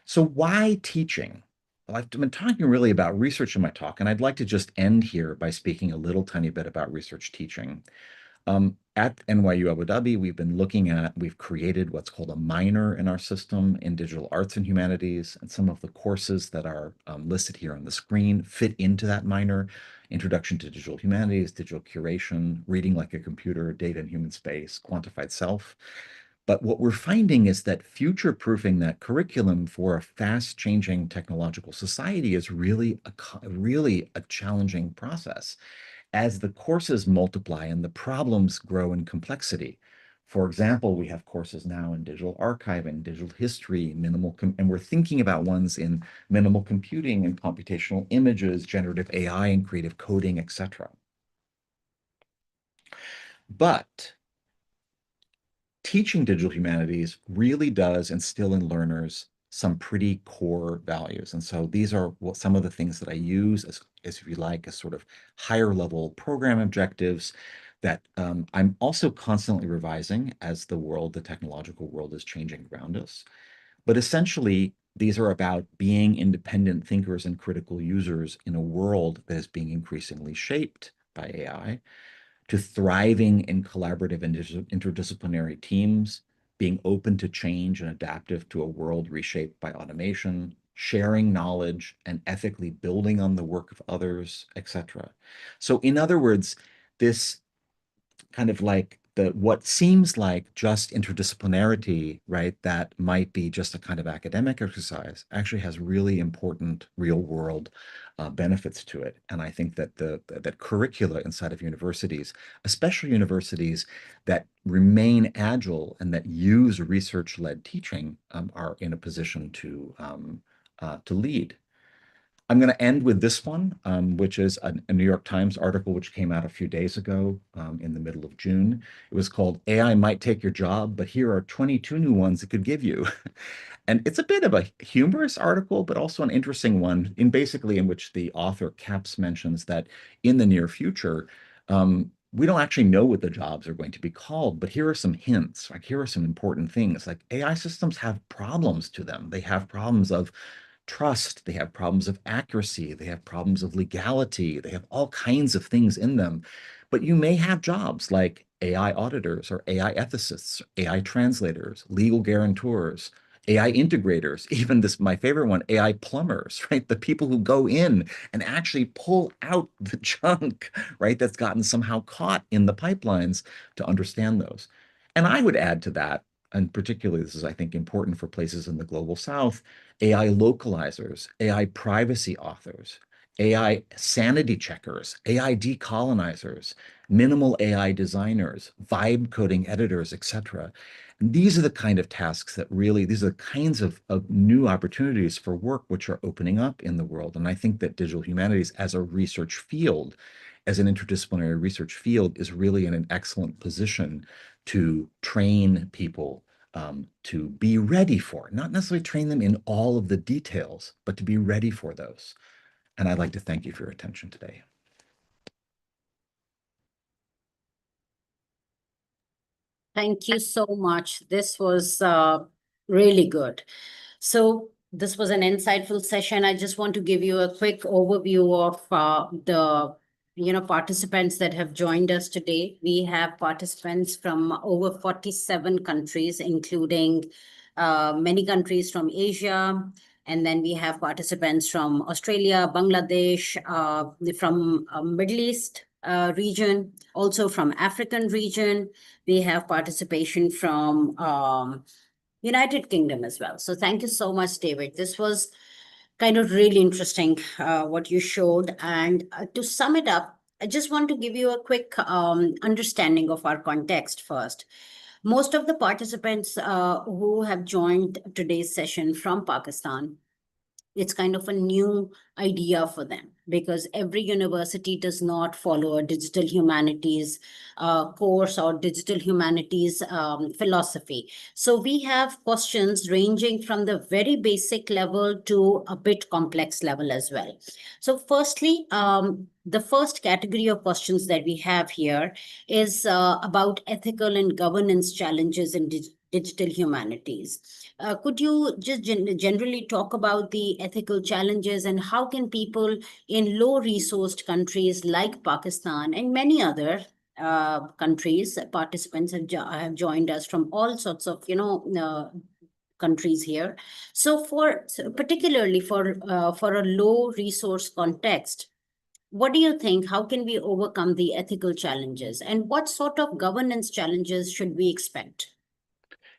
So why teaching? I've been talking really about research in my talk, and I'd like to just end here by speaking a little tiny bit about research teaching. At NYU Abu Dhabi, we've created what's called a minor in our system in digital arts and humanities, and some of the courses that are listed here on the screen fit into that minor: Introduction to Digital Humanities, Digital Curation, Reading Like a Computer, Data and Human Space, Quantified Self. But what we're finding is that future-proofing that curriculum for a fast-changing technological society is really a challenging process as the courses multiply and the problems grow in complexity. For example, we have courses now in digital archiving, digital history, and we're thinking about ones in minimal computing and computational images, generative AI and creative coding, etc. But teaching digital humanities really does instill in learners some pretty core values. And so these are some of the things that I use as if you like, as sort of higher level program objectives that I'm also constantly revising as the technological world is changing around us. But essentially, these are about being independent thinkers and critical users in a world that is being increasingly shaped by AI, to thriving in collaborative and interdisciplinary teams, being open to change and adaptive to a world reshaped by automation, sharing knowledge and ethically building on the work of others, etc. So in other words, this kind of like what seems like just interdisciplinarity, right, that might be just a kind of academic exercise, actually has really important real world benefits to it. And I think that that curricula inside of universities, especially universities that remain agile and that use research-led teaching, are in a position to lead. I'm going to end with this one, which is a New York Times article which came out a few days ago in the middle of June. It was called "AI Might Take Your Job, but Here Are 22 New Ones It Could Give You." And it's a bit of a humorous article, but also an interesting one in which the author Capps mentions that in the near future, we don't actually know what the jobs are going to be called, but here are some hints. Like, here are some important things. Like, AI systems have problems to them. They have problems of trust, they have problems of accuracy, they have problems of legality, they have all kinds of things in them. But you may have jobs like AI auditors or AI ethicists, AI translators, legal guarantors, AI integrators, even this, my favorite one, AI plumbers, right? The people who go in and actually pull out the junk, right? That's gotten somehow caught in the pipelines to understand those. And I would add to that, and particularly this is, I think, important for places in the global South, AI localizers, AI privacy authors, AI sanity checkers, AI decolonizers, minimal AI designers, vibe coding editors, etc. And these are the kind of tasks that really, these are the kinds of new opportunities for work which are opening up in the world. And I think that digital humanities as a research field, as an interdisciplinary research field, is really in an excellent position to train people to be ready for, not necessarily train them in all of the details, but to be ready for those. And I'd like to thank you for your attention today. Thank you so much. This was really good. So this was an insightful session. I just want to give you a quick overview of the participants that have joined us today. We have participants from over 47 countries, including many countries from Asia. And then we have participants from Australia, Bangladesh, from Middle East region, also from African region. We have participation from United Kingdom as well. So thank you so much, David. This was kind of really interesting what you showed. And to sum it up, I just want to give you a quick understanding of our context first. Most of the participants who have joined today's session from Pakistan, it's kind of a new idea for them because every university does not follow a digital humanities course or digital humanities philosophy. So we have questions ranging from the very basic level to a bit complex level as well. So firstly, the first category of questions that we have here is about ethical and governance challenges in digital humanities. Could you just generally talk about the ethical challenges and how can people in low-resourced countries like Pakistan and many other countries, participants have joined us from all sorts of, countries here. So particularly for a low resource context, what do you think? How can we overcome the ethical challenges? And what sort of governance challenges should we expect?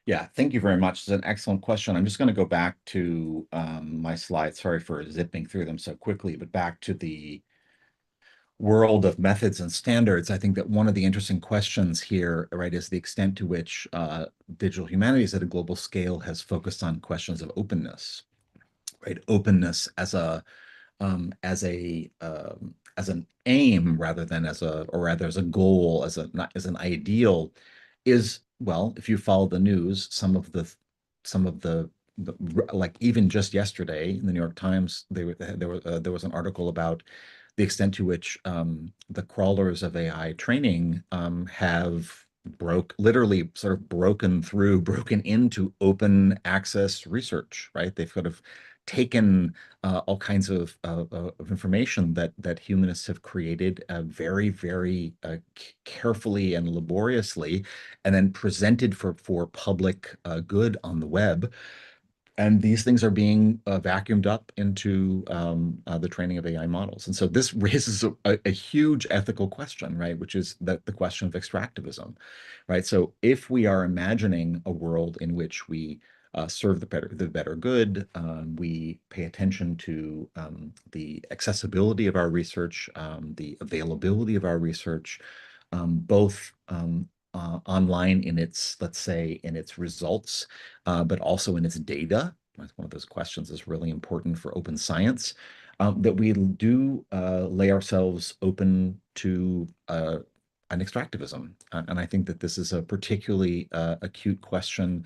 Yeah, thank you very much. It's an excellent question. I'm just going to go back to my slides. Sorry for zipping through them so quickly, but back to the world of methods and standards. I think that one of the interesting questions here, right, is the extent to which digital humanities at a global scale has focused on questions of openness, right? Openness as a as an aim rather than as a, or rather as a goal, as a, not as an ideal, is, well, if you follow the news, some of the like even just yesterday in the New York Times, there was an article about the extent to which the crawlers of AI training have literally sort of broken into open access research, right? They've sort of taken all kinds of information that humanists have created very, very carefully and laboriously, and then presented for public good on the web. And these things are being vacuumed up into the training of AI models. And so this raises a huge ethical question, right? Which is the question of extractivism, right? So if we are imagining a world in which we serve the better good, we pay attention to the accessibility of our research, the availability of our research, both online in its, let's say, in its results, but also in its data. That's one of those questions that's really important for open science, that we do lay ourselves open to an extractivism. And I think that this is a particularly acute question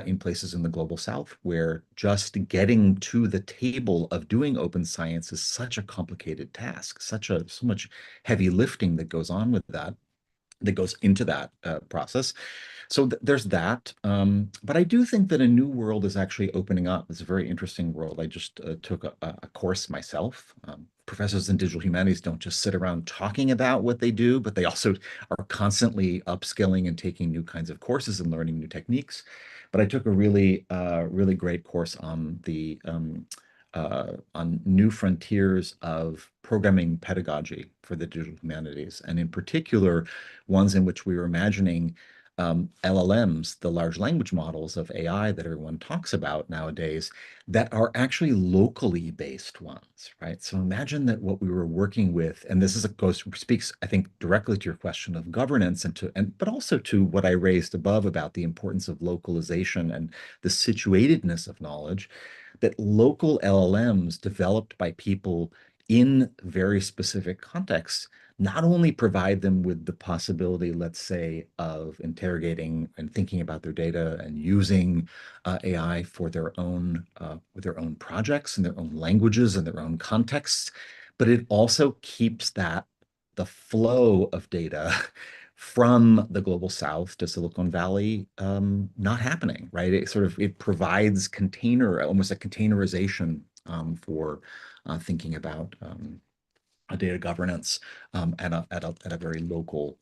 in places in the global South, where just getting to the table of doing open science is such a complicated task, so much heavy lifting that goes on with that goes into that process. So there's that. But I do think that a new world is actually opening up. It's a very interesting world. I just took a course myself. Professors in digital humanities don't just sit around talking about what they do, but they also are constantly upskilling and taking new kinds of courses and learning new techniques. But I took a really, really great course on the on new frontiers of programming pedagogy for the digital humanities, and in particular, ones in which we were imagining LLMs, the large language models of AI that everyone talks about nowadays, that are actually locally based ones, right? So imagine that what we were working with, and this speaks, I think, directly to your question of governance but also to what I raised above about the importance of localization and the situatedness of knowledge, that local LLMs developed by people in very specific contexts not only provide them with the possibility, let's say, of interrogating and thinking about their data and using AI for their own with their own projects and their own languages and their own contexts, but it also keeps the flow of data from the global South to Silicon Valley not happening, right? It provides almost a containerization for thinking about data governance at a very local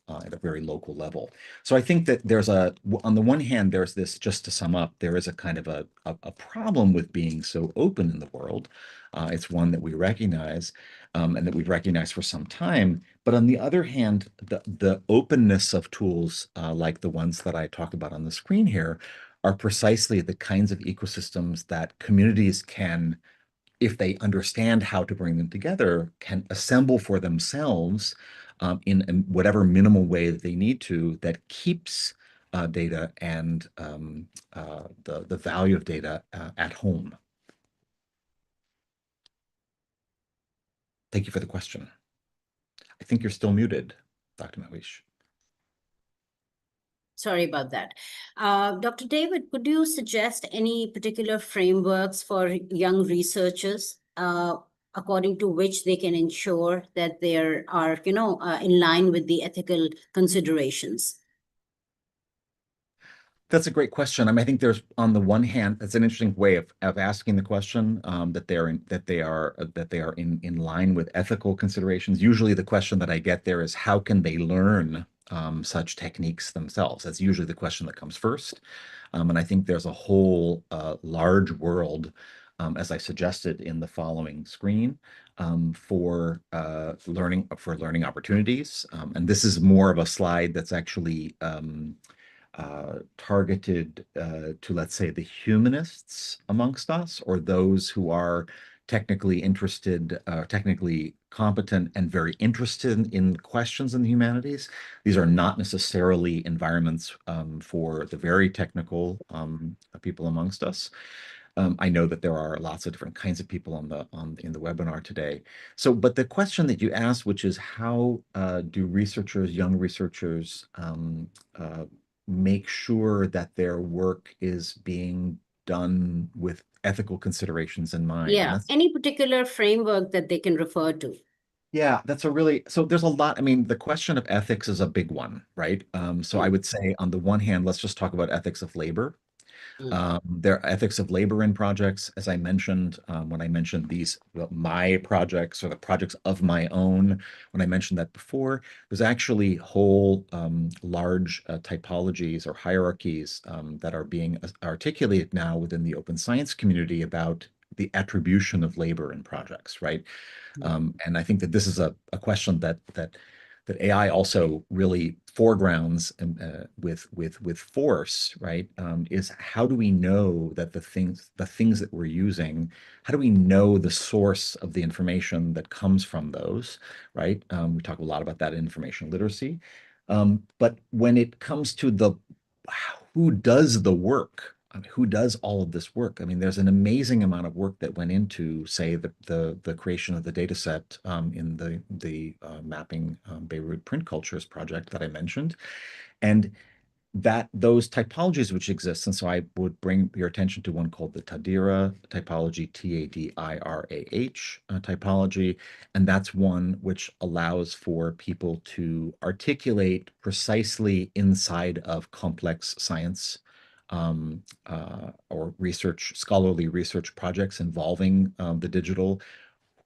level. So I think that on the one hand, there's this, just to sum up, there is a kind of a problem with being so open in the world. It's one that we recognize and that we've recognized for some time. But on the other hand, the openness of tools like the ones that I talk about on the screen here are precisely the kinds of ecosystems that communities can, if they understand how to bring them together, can assemble for themselves in whatever minimal way that they need to, that keeps data and the value of data at home. Thank you for the question. I think you're still muted, Dr. Mahwish. Sorry about that. Dr. David, could you suggest any particular frameworks for young researchers according to which they can ensure that they are, in line with the ethical considerations? That's a great question. I mean, I think there's, on the one hand, it's an interesting way of asking the question, that they are in line with ethical considerations. Usually, the question that I get there is, how can they learn such techniques themselves? That's usually the question that comes first. And I think there's a whole large world, as I suggested in the following screen, for learning opportunities. And this is more of a slide that's actually targeted to, let's say, the humanists amongst us, or those who are technically interested, technically competent, and very interested in questions in the humanities. These are not necessarily environments for the very technical people amongst us. I know that there are lots of different kinds of people in the webinar today. So, but the question that you asked, which is how do young researchers, make sure that their work is being done with ethical considerations in mind? Yeah, any particular framework that they can refer to? Yeah, so there's a lot. I mean, the question of ethics is a big one, right? So I would say, on the one hand, let's just talk about ethics of labor. There are ethics of labor in projects, as I mentioned, when I mentioned my projects, or the projects of my own. When I mentioned that before, there's actually whole large typologies or hierarchies that are being articulated now within the open science community about the attribution of labor in projects, right? And I think that this is a question that AI also really foregrounds with force, right? Is how do we know that the things that we're using, how do we know the source of the information that comes from those, right? We talk a lot about that in information literacy. But when it comes to who does the work, I mean, who does all of this work? I mean, there's an amazing amount of work that went into, say, the creation of the data set in the mapping Beirut print cultures project that I mentioned, and those typologies which exist. And so I would bring your attention to one called the Tadirah typology, TADIRAH typology. And that's one which allows for people to articulate precisely inside of complex science or scholarly research projects involving the digital,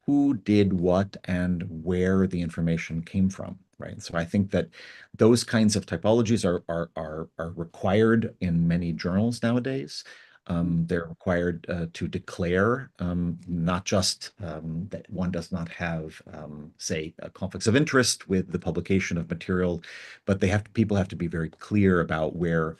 who did what and where the information came from, right? So I think that those kinds of typologies are required in many journals nowadays. They're required to declare not just that one does not have, say, a conflicts of interest with the publication of material, but people have to be very clear about where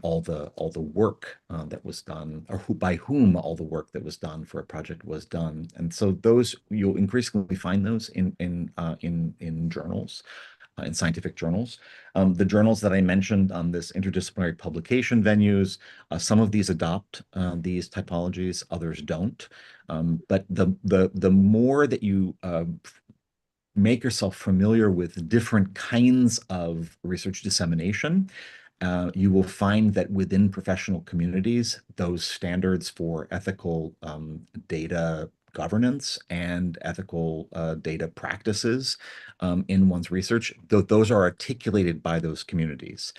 all the work that was done, or by whom all the work that was done for a project was done. And so those, you'll increasingly find those in journals, in scientific journals. The journals that I mentioned on this interdisciplinary publication venues, some of these adopt these typologies, others don't. But the more that you make yourself familiar with different kinds of research dissemination, you will find that within professional communities, those standards for ethical data governance and ethical data practices in one's research, those are articulated by those communities.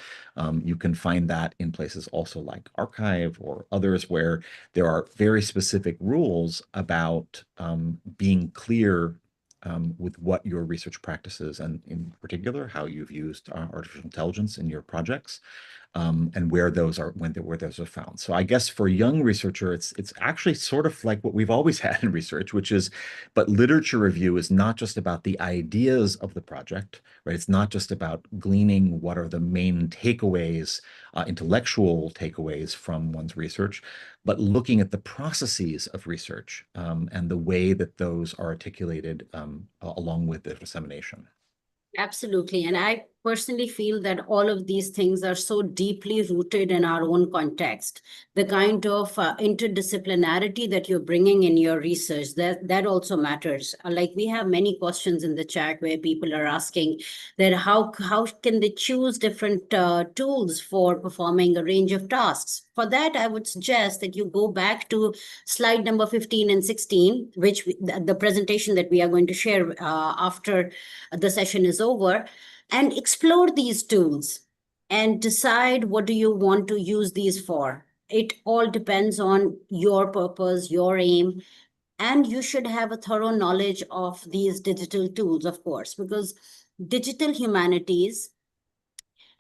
You can find that in places also like Archive or others, where there are very specific rules about being clear with what your research practices, and in particular, how you've used artificial intelligence in your projects, and where those are found. So I guess for a young researcher, it's actually sort of like what we've always had in research, which is, but literature review is not just about the ideas of the project, right? It's not just about gleaning what are the main takeaways, intellectual takeaways from one's research, but looking at the processes of research and the way that those are articulated along with the dissemination. Absolutely. And I personally feel that all of these things are so deeply rooted in our own context. The kind of interdisciplinarity that you're bringing in your research, that also matters. Like, we have many questions in the chat where people are asking that how can they choose different tools for performing a range of tasks. For that, I would suggest that you go back to slide number 15 and 16, which the presentation that we are going to share after the session is over, and explore these tools. and decide what do you want to use these for. It all depends on your purpose, your aim, and you should have a thorough knowledge of these digital tools, of course, because digital humanities,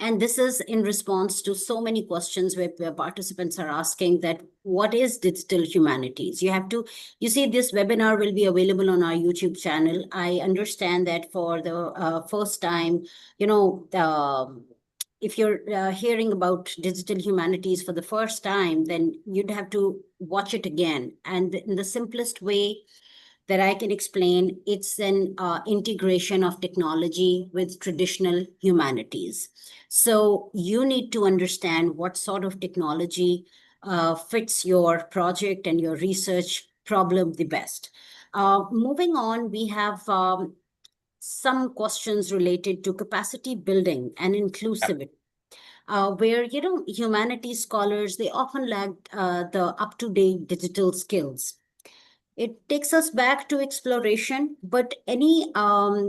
and this is in response to so many questions where participants are asking that what is digital humanities? You see, this webinar will be available on our YouTube channel. I understand that for the first time, if you're hearing about digital humanities for the first time, then you'd have to watch it again. And in the simplest way that I can explain, it's an integration of technology with traditional humanities. So you need to understand what sort of technology fits your project and your research problem the best. Moving on, we have some questions related to capacity building and inclusivity. Where humanities scholars, they often lack the up-to-date digital skills. It takes us back to exploration, but any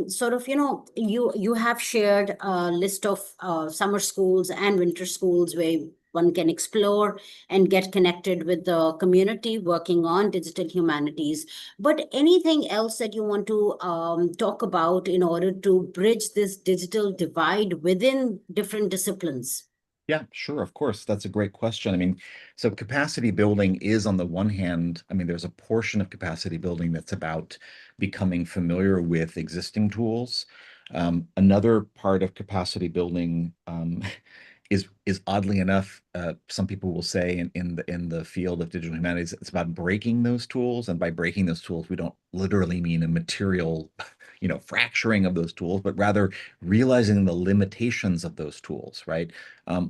sort of, you have shared a list of summer schools and winter schools where one can explore and get connected with the community working on digital humanities. But anything else that you want to talk about in order to bridge this digital divide within different disciplines? Yeah, sure. Of course. That's a great question. I mean, so capacity building is on the one hand, I mean, there's a portion of capacity building that's about becoming familiar with existing tools. Another part of capacity building is oddly enough, some people will say in the field of digital humanities, it's about breaking those tools. And by breaking those tools, we don't literally mean a material, fracturing of those tools, but rather realizing the limitations of those tools, right?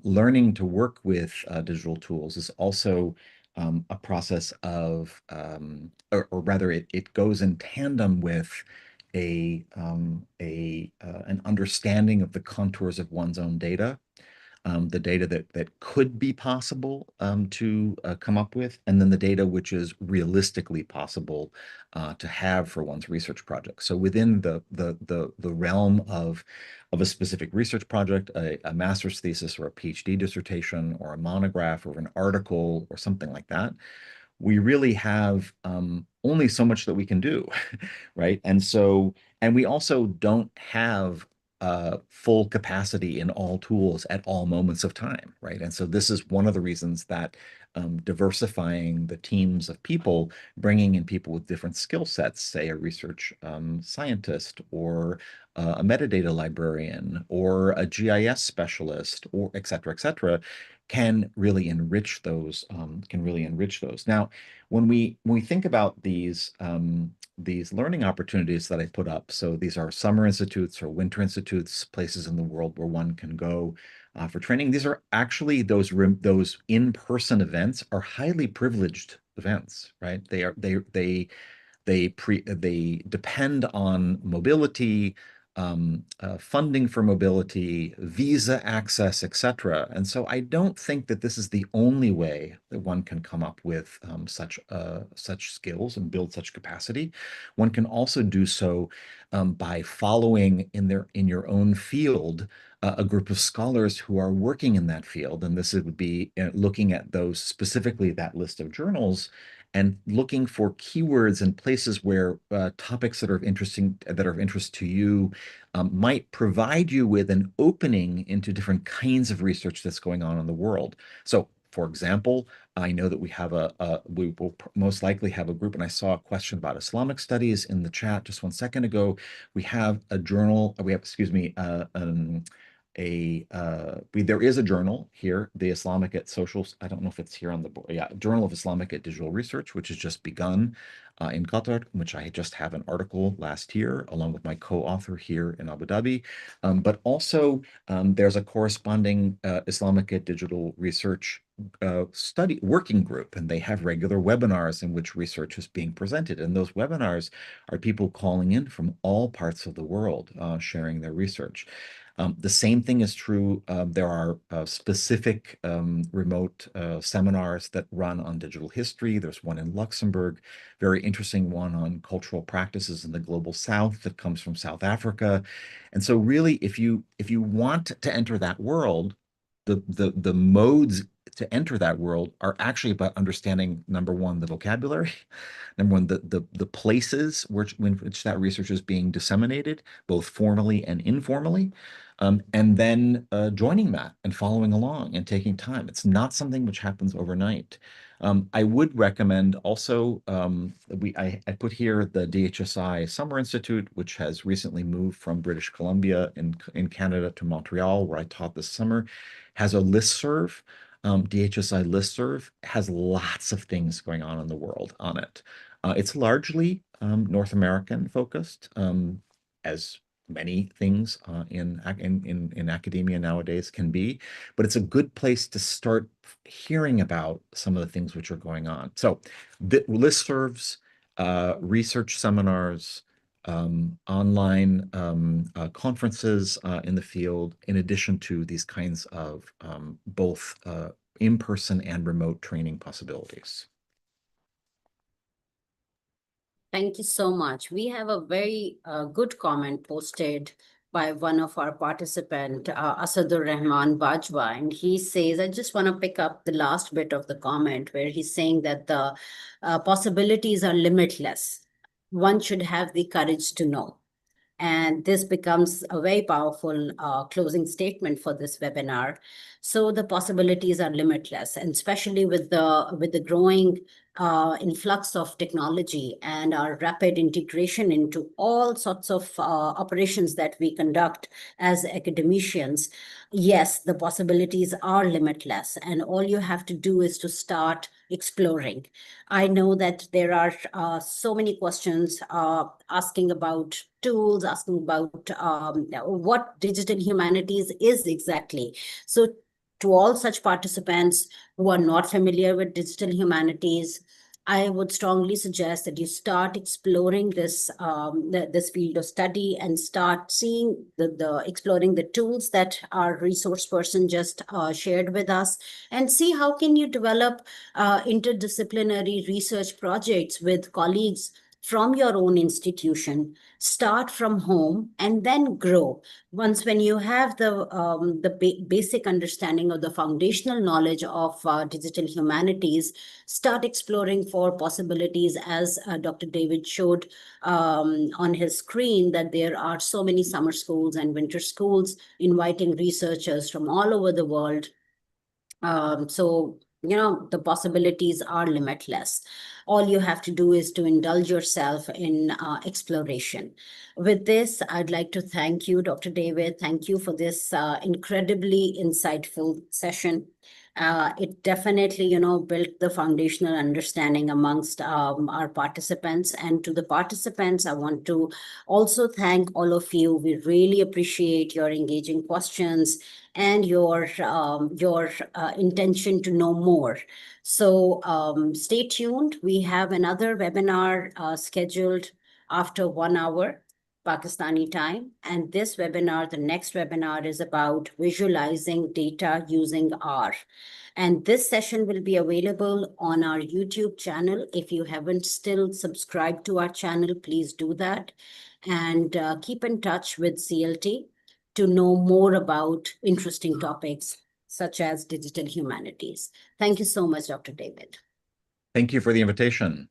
Learning to work with digital tools is also a process of, or rather, it goes in tandem with an understanding of the contours of one's own data, the data that could be possible to come up with, and then the data which is realistically possible to have for one's research project. So within the realm of a specific research project, a master's thesis or a PhD dissertation or a monograph or an article or something like that, we really have only so much that we can do, right? And we also don't have full capacity in all tools at all moments of time, right? And so this is one of the reasons that diversifying the teams of people, bringing in people with different skill sets, say a research scientist or a metadata librarian or a GIS specialist or et cetera, can really enrich those. Now, when we think about these learning opportunities that I put up, so these are summer institutes or winter institutes, places in the world where one can go for training. These are actually those in-person events are highly privileged events, right? They depend on mobility, funding for mobility, visa access, etc. And so I don't think that this is the only way that one can come up with such skills and build such capacity. One can also do so by following in your own field a group of scholars who are working in that field. And this would be looking at those specifically, that list of journals, and looking for keywords and places where topics that are of interest to you might provide you with an opening into different kinds of research that's going on in the world. So, for example, I know that we will most likely have a group, and I saw a question about Islamic studies in the chat just 1 second ago. We have a journal, excuse me, there is a journal here, the Islamic Social, I don't know if it's here on the board. Yeah, Journal of Islamic Digital Research, which has just begun in Qatar, which I just have an article last year along with my co-author here in Abu Dhabi. But also there's a corresponding Islamic Digital Research study working group, and they have regular webinars in which research is being presented. And those webinars are people calling in from all parts of the world, sharing their research. The same thing is true. There are specific remote seminars that run on digital history. There's one in Luxembourg, very interesting one on cultural practices in the global South that comes from South Africa. And so really, if you want to enter that world, the modes to enter that world are actually about understanding, number one, the vocabulary, number one, the places which that research is being disseminated, both formally and informally, and then joining that and following along and taking time. It's not something which happens overnight. I would recommend also, I put here the DHSI Summer Institute, which has recently moved from British Columbia in Canada to Montreal, where I taught this summer, has a listserv. DHSI listserv has lots of things going on in the world on it. It's largely North American focused, as many things in academia nowadays can be, but it's a good place to start hearing about some of the things which are going on. So the listservs, research seminars, online conferences in the field, in addition to these kinds of both in-person and remote training possibilities. Thank you so much. We have a very good comment posted by one of our participant, Asadur Rahman Bajwa, and he says, I just want to pick up the last bit of the comment where he's saying that the possibilities are limitless. One should have the courage to know. And this becomes a very powerful closing statement for this webinar. So the possibilities are limitless, and especially with the growing influx of technology and our rapid integration into all sorts of operations that we conduct as academicians. Yes, the possibilities are limitless, and all you have to do is to start exploring. I know that there are so many questions asking about tools, asking about what digital humanities is exactly. So to all such participants who are not familiar with digital humanities, I would strongly suggest that you start exploring this this field of study and start seeing exploring the tools that our resource person just shared with us, and see how can you develop interdisciplinary research projects with colleagues from your own institution. Start from home and then grow. Once when you have the basic understanding of the foundational knowledge of digital humanities, start exploring for possibilities, as Dr. David showed on his screen, that there are so many summer schools and winter schools inviting researchers from all over the world. So, the possibilities are limitless. All you have to do is to indulge yourself in exploration. With this, I'd like to thank you, Dr. David. Thank you for this incredibly insightful session. It definitely, built the foundational understanding amongst our participants. And to the participants, I want to also thank all of you. We really appreciate your engaging questions and your intention to know more. So stay tuned. We have another webinar scheduled after 1 hour Pakistani time. And this webinar, the next webinar, is about visualizing data using R. And this session will be available on our YouTube channel. If you haven't still subscribed to our channel, please do that. And keep in touch with CLT to know more about interesting topics such as digital humanities. Thank you so much, Dr. David. Thank you for the invitation.